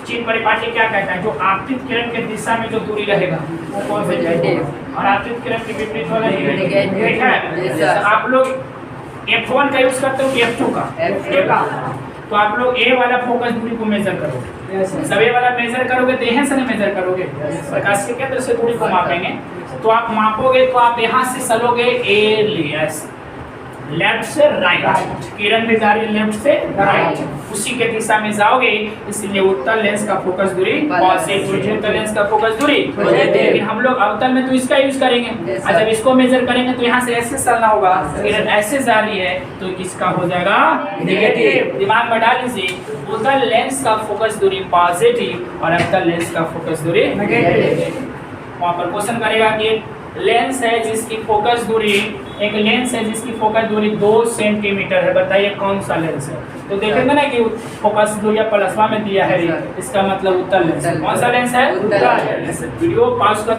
चीन परिपाटी क्या कहता है? जो आपतित किरण के दिशा में जो दूरी रहेगा वो पॉजिटिव, और आपतित किरण के विपरीत वाला नेगेटिव है। आप लोग F1 का यूज करते हो कि F2 का? तो आप लोग ए वाला फोकस दूरी को मेजर करोगे, सब ए वाला मेजर करोगे तो यहाँ से नहीं मेजर करोगे, प्रकाश के केंद्र से दूरी को मापेंगे। तो आप मापोगे तो आप यहाँ से चलोगे ए लियस, लेफ्ट से राइट, किरण में जा रही है लेफ्ट से राइट, उसी के दिशा में जाओगे। इसलिए उत्तल लेंस का फोकस दूरी पॉजिटिव, उत्तल लेंस का फोकस दूरी पॉजिटिव। लेकिन हम लोग अवतल में तो इसका यूज करेंगे। और जब इसको मेजर करेंगे तो यहाँ से ऐसे चलना होगा, किरण ऐसे जा रही है तो इसका हो जाएगा नेगेटिव। दिमाग में डाल लीजिए, उत्तल लेंस का फोकस दूरी पॉजिटिव और अवतल लेंस का फोकस दूरी नेगेटिव। वहाँ पर क्वेश्चन करेगा कि लेंस है जिसकी फोकस दूरी, एक लेंस है जिसकी फोकस दूरी 2 सेंटीमीटर है, बताइए कौन सा लेंस है? तो देखेंगे ना कि फोकस दूरी प्लसवा में दिया है, इसका मतलब उत्तल लेंस। कौन सा लेंस है? उत्तल लेंस। वीडियो पास कर